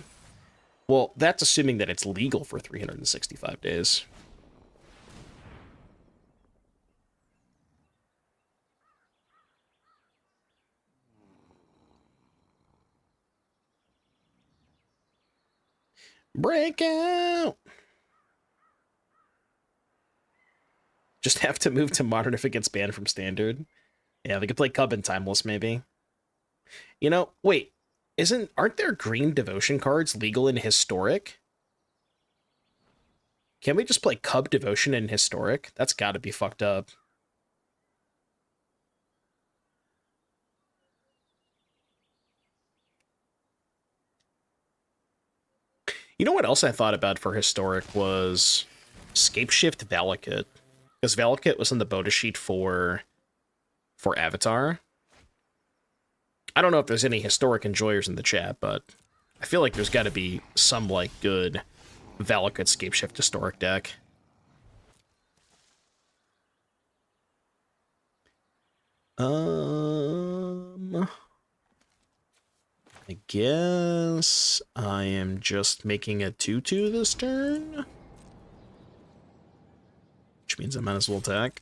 Well, that's assuming that it's legal for 365 days. Breakout! Just have to move to Modern if it gets banned from Standard. Yeah, they could play Cub and Timeless, maybe. You know, wait. Aren't there green Devotion cards legal in Historic? Can we just play Cub Devotion in Historic? That's gotta be fucked up. You know what else I thought about for Historic was Scapeshift Valakut. Because Valakut was in the bonus sheet for Avatar. I don't know if there's any Historic enjoyers in the chat, but I feel like there's got to be some, like, good Valakut Scapeshift Historic deck. I guess I am just making a 2/2 this turn. Which means I might as well attack.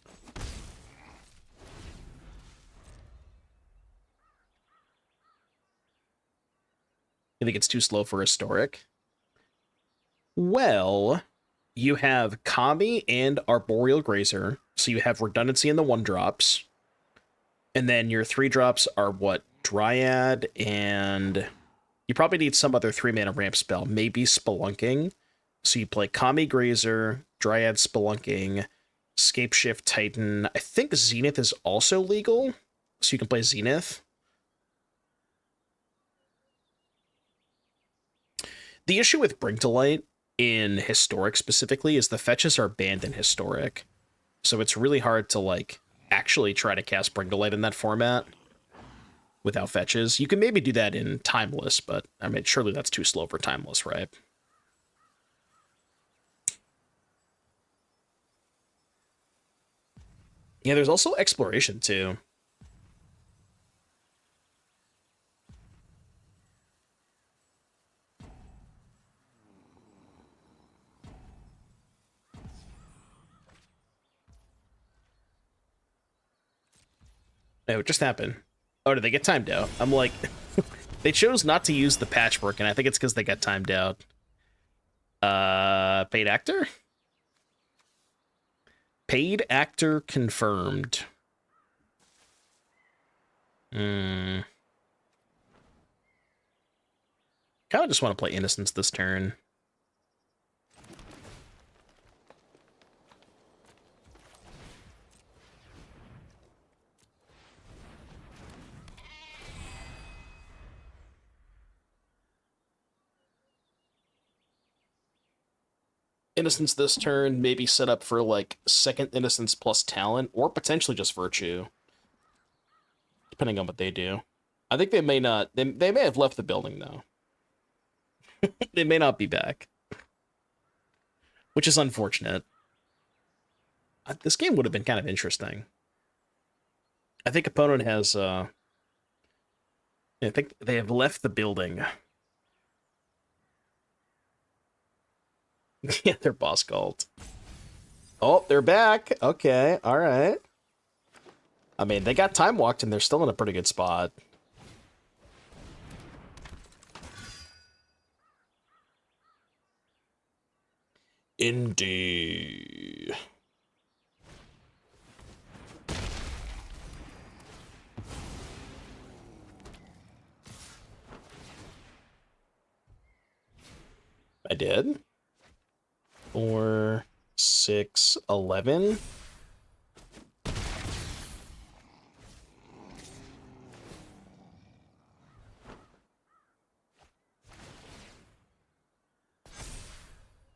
I think it's too slow for Historic. Well, you have Kami and Arboreal Grazer, so you have redundancy in the 1-drops. And then your 3-drops are what? Dryad, and you probably need some other 3-mana ramp spell, maybe Spelunking. So you play Kami Grazer, Dryad Spelunking, Scapeshift Titan. I think Zenith is also legal, so you can play Zenith. The issue with Bring to Light in Historic specifically is the fetches are banned in Historic. So it's really hard to, like, actually try to cast Bring to Light in that format. without fetches. You can maybe do that in Timeless, but I mean, surely that's too slow for Timeless, right? Yeah, there's also Exploration, too. No, it just happened. Oh, did they get timed out? I'm like, they chose not to use the patchwork, and I think it's because they got timed out. Paid actor? Paid actor confirmed. Kind of just want to play Innocence this turn. Innocence this turn, maybe set up for like second Innocence plus talent, or potentially just Virtue, depending on what they do. I think they may not. They may have left the building though. They may not be back, which is unfortunate. This game would have been kind of interesting. I think opponent has. I think they have left the building. Yeah, they're boss called. Oh, they're back. Okay, all right. I mean, they got time walked and they're still in a pretty good spot. Indeed. I did. 4, 6, 11.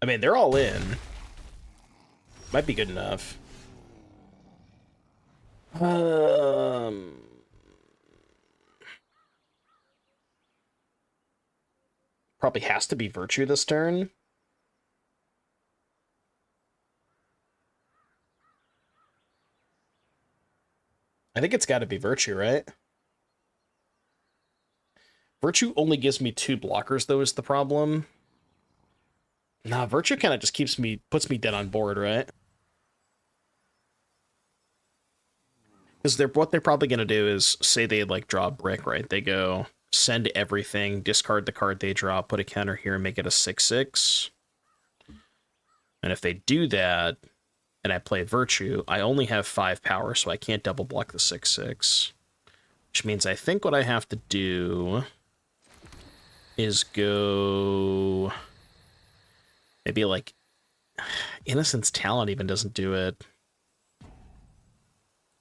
I mean, they're all in. Might be good enough. Probably has to be Virtue this turn. I think it's got to be Virtue, right? Virtue only gives me 2 blockers, though, is the problem. Nah, Virtue kind of just puts me dead on board, right? Because what they're probably gonna do is say they like draw a brick, right? They go send everything, discard the card they draw, put a counter here, and make it a 6/6. And if they do that, and I play Virtue, I only have 5 power, so I can't double block the 6/6. Which means I think what I have to do is go maybe like Innocence Talent even doesn't do it.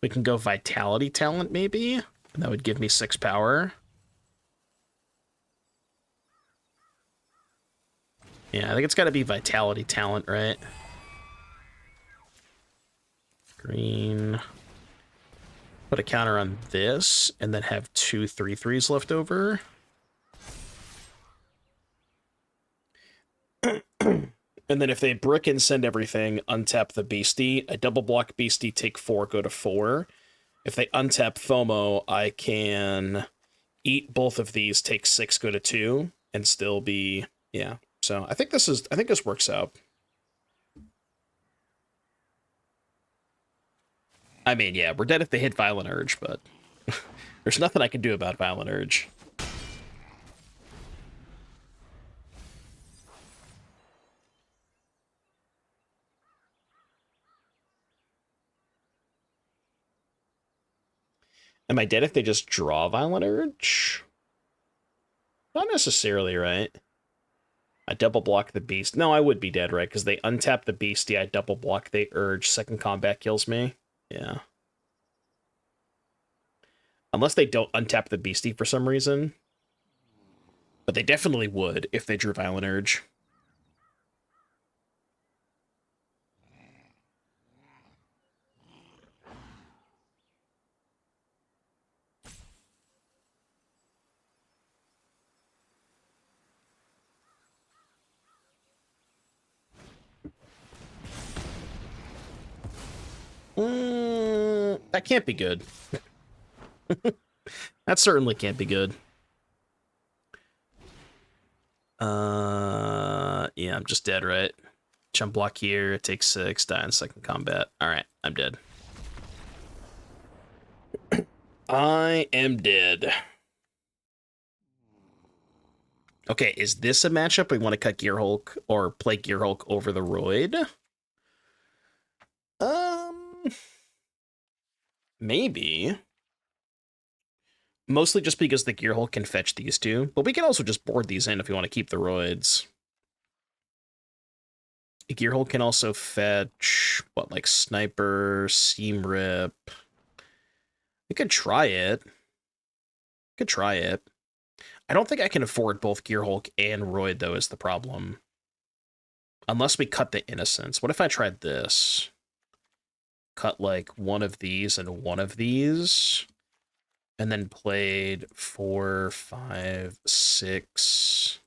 We can go Vitality Talent, maybe? And that would give me 6 power. Yeah, I think it's got to be Vitality Talent, right? Green. Put a counter on this, and then have 2 3/3s left over. And then if they brick and send everything, untap the Beastie. I double block Beastie, take 4, go to 4. If they untap FOMO, I can eat both of these, take 6, go to 2, and still be, yeah. So I think this works out. I mean, yeah, we're dead if they hit Violent Urge, but there's nothing I can do about Violent Urge. Am I dead if they just draw Violent Urge? Not necessarily, right? I double block the beast. No, I would be dead, right? Because they untap the beastie, I double block, they urge, second combat kills me. Yeah. Unless they don't untap the beastie for some reason. But they definitely would if they drew Violent Urge. That can't be good. That certainly can't be good. Yeah, I'm just dead, right? Jump block here, it takes 6, die in second combat. Alright, I'm dead. I am dead. Okay, is this a matchup we want to cut Gear Hulk or play Gear Hulk over the Roid? Maybe. Mostly just because the Gear Hulk can fetch these two, but we can also just board these in if we want to keep the Roids. Gear Hulk can also fetch, what, like Sniper, Seam Rip. We could try it. Could try it. I don't think I can afford both Gear Hulk and Roid, though, is the problem. Unless we cut the Innocence. What if I tried this? Cut, like, one of these and one of these. And then played 4, 5, 6...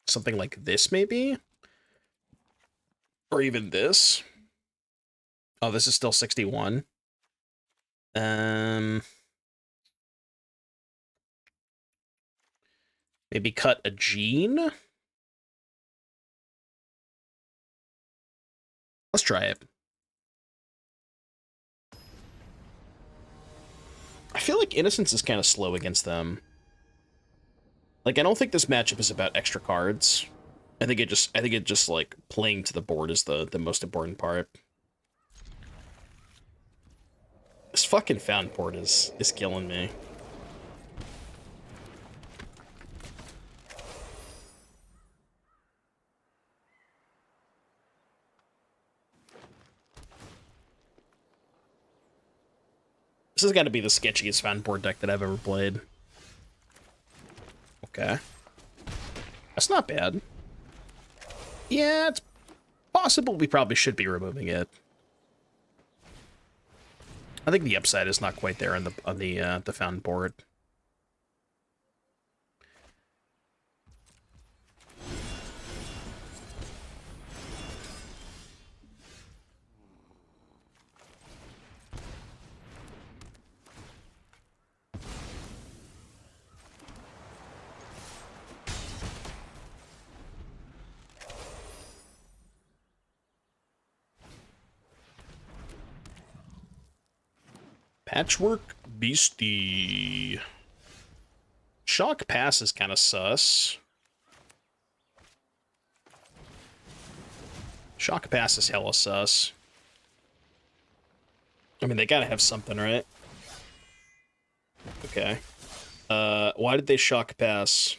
Something like this, maybe? Or even this. Oh, this is still 61. Maybe cut a Gene? Let's try it. I feel like Innocence is kind of slow against them. Like, I don't think this matchup is about extra cards. I think it just like playing to the board is the most important part. This fucking fountain port is killing me. This has got to be the sketchiest fountain port deck that I've ever played. Okay. That's not bad. Yeah, it's possible we probably should be removing it. I think the upside is not quite there on the fountain port. Patchwork Beastie. Shock Pass is kind of sus. Shock Pass is hella sus. I mean, they gotta have something, right? Okay. Why did they Shock Pass?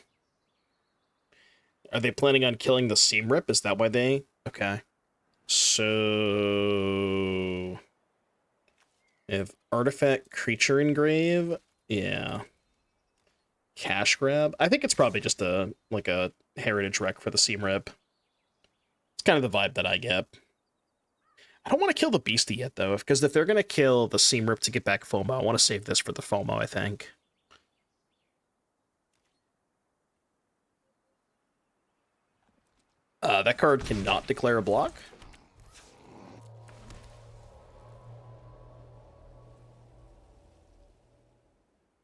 Are they planning on killing the Seam Rip? Is that why they... Okay. So... If Artifact Creature Engrave, yeah. Cash Grab. I think it's probably just a heritage wreck for the Seam Rip. It's kind of the vibe that I get. I don't want to kill the Beastie yet, though, because if they're going to kill the Seam Rip to get back FOMO, I want to save this for the FOMO, I think. That card cannot declare a block.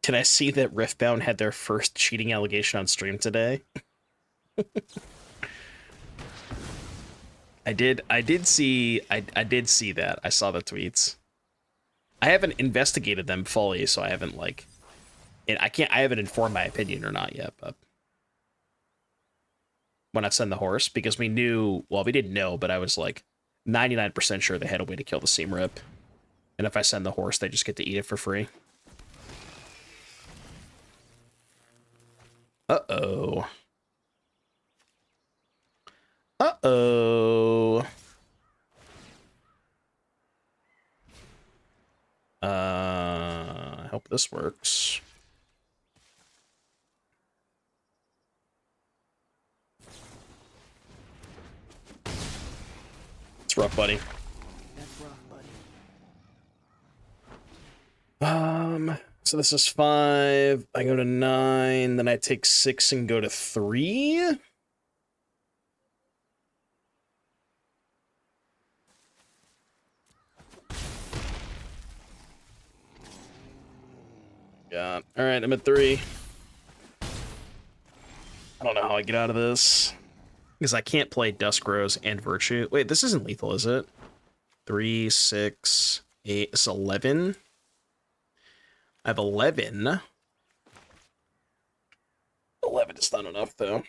Did I see that Riftbound had their first cheating allegation on stream today? I did see that. I saw the tweets. I haven't investigated them fully, so I haven't I haven't informed my opinion or not yet, but when I send the horse, because we didn't know, but I was like 99% sure they had a way to kill the Seam Rip. And if I send the horse, they just get to eat it for free. Uh-oh. Uh-oh. I hope this works. It's rough, buddy. That's rough, buddy. So this is 5. I go to 9, then I take 6 and go to 3. god. Alright, I'm at 3. I don't know how I get out of this. Because I can't play Dusk Rose and Virtue. Wait, this isn't lethal, is it? 3, 6, 8. It's 11. I have 11. 11 is not enough, though.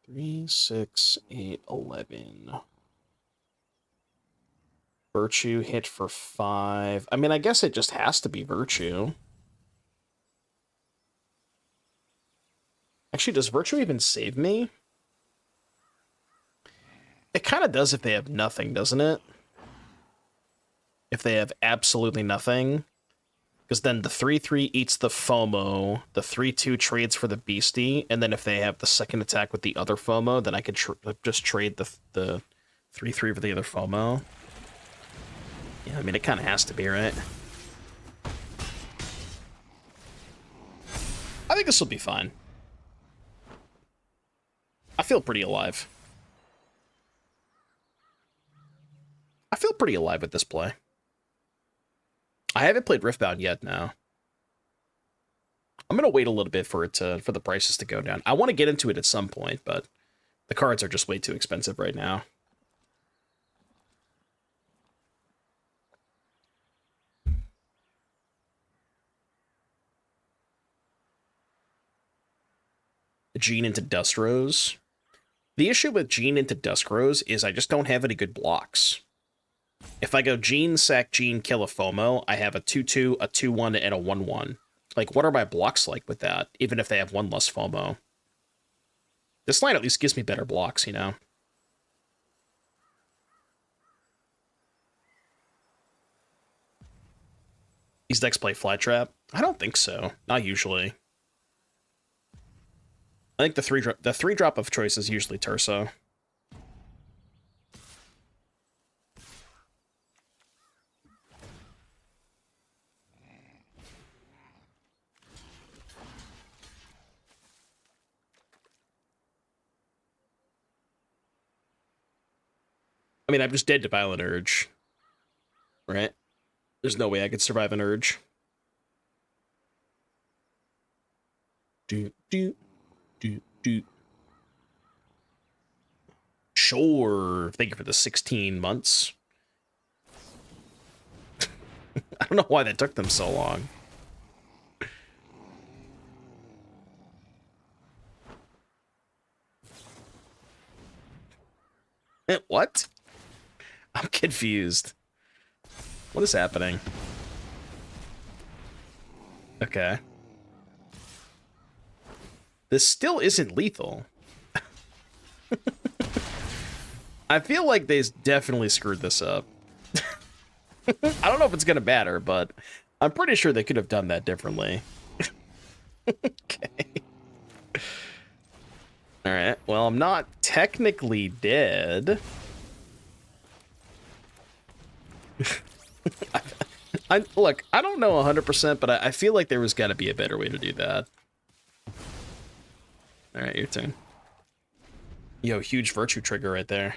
3, 6, 8, 11. Virtue hit for 5. I mean, I guess it just has to be Virtue. Actually, does Virtue even save me? It kind of does if they have nothing, doesn't it? If they have absolutely nothing. Because then the 3-3 eats the FOMO, the 3-2 trades for the Beastie, and then if they have the second attack with the other FOMO, then I could just trade the 3-3 for the other FOMO. Yeah, I mean, it kind of has to be, right? I think this will be fine. I feel pretty alive. I feel pretty alive with this play. I haven't played Riftbound yet now. I'm gonna wait a little bit for the prices to go down. I want to get into it at some point, but the cards are just way too expensive right now. Gene into Dust Rose. The issue with Gene into Dusk Rose is I just don't have any good blocks. If I go Gene, sack Gene, kill a FOMO, I have a 2-2, a 2-1, and a 1-1. Like, what are my blocks like with that, even if they have one less FOMO? This line at least gives me better blocks, you know? These decks play Fly Trap? I don't think so. Not usually. I think the three drop of choice is usually Terso. I mean, I'm just dead to Violent Urge. Right? There's no way I could survive an Urge. Do. Sure. Thank you for the 16 months. I don't know why that took them so long. What? I'm confused. What is happening? Okay. This still isn't lethal. I feel like they definitely screwed this up. I don't know if it's gonna matter, but I'm pretty sure they could have done that differently. Okay. Alright, well, I'm not technically dead. Look, I don't know 100%, but I feel like there was gotta be a better way to do that. Alright, your turn. Yo, huge Virtue trigger right there.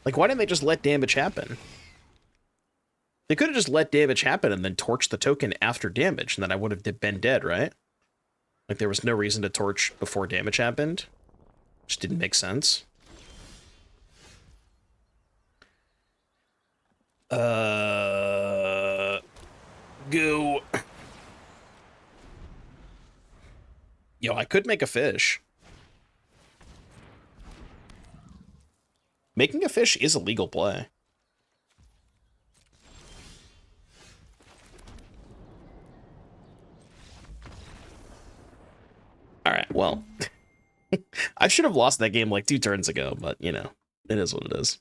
Like, why didn't they just let damage happen? They could have just let damage happen and then torched the token after damage, and then I would have been dead, right? Like, there was no reason to torch before damage happened. Just didn't make sense. Go. Yo, I could make a fish. Making a fish is a legal play. Alright, well. I should have lost that game like 2 turns ago, but, you know, it is what it is.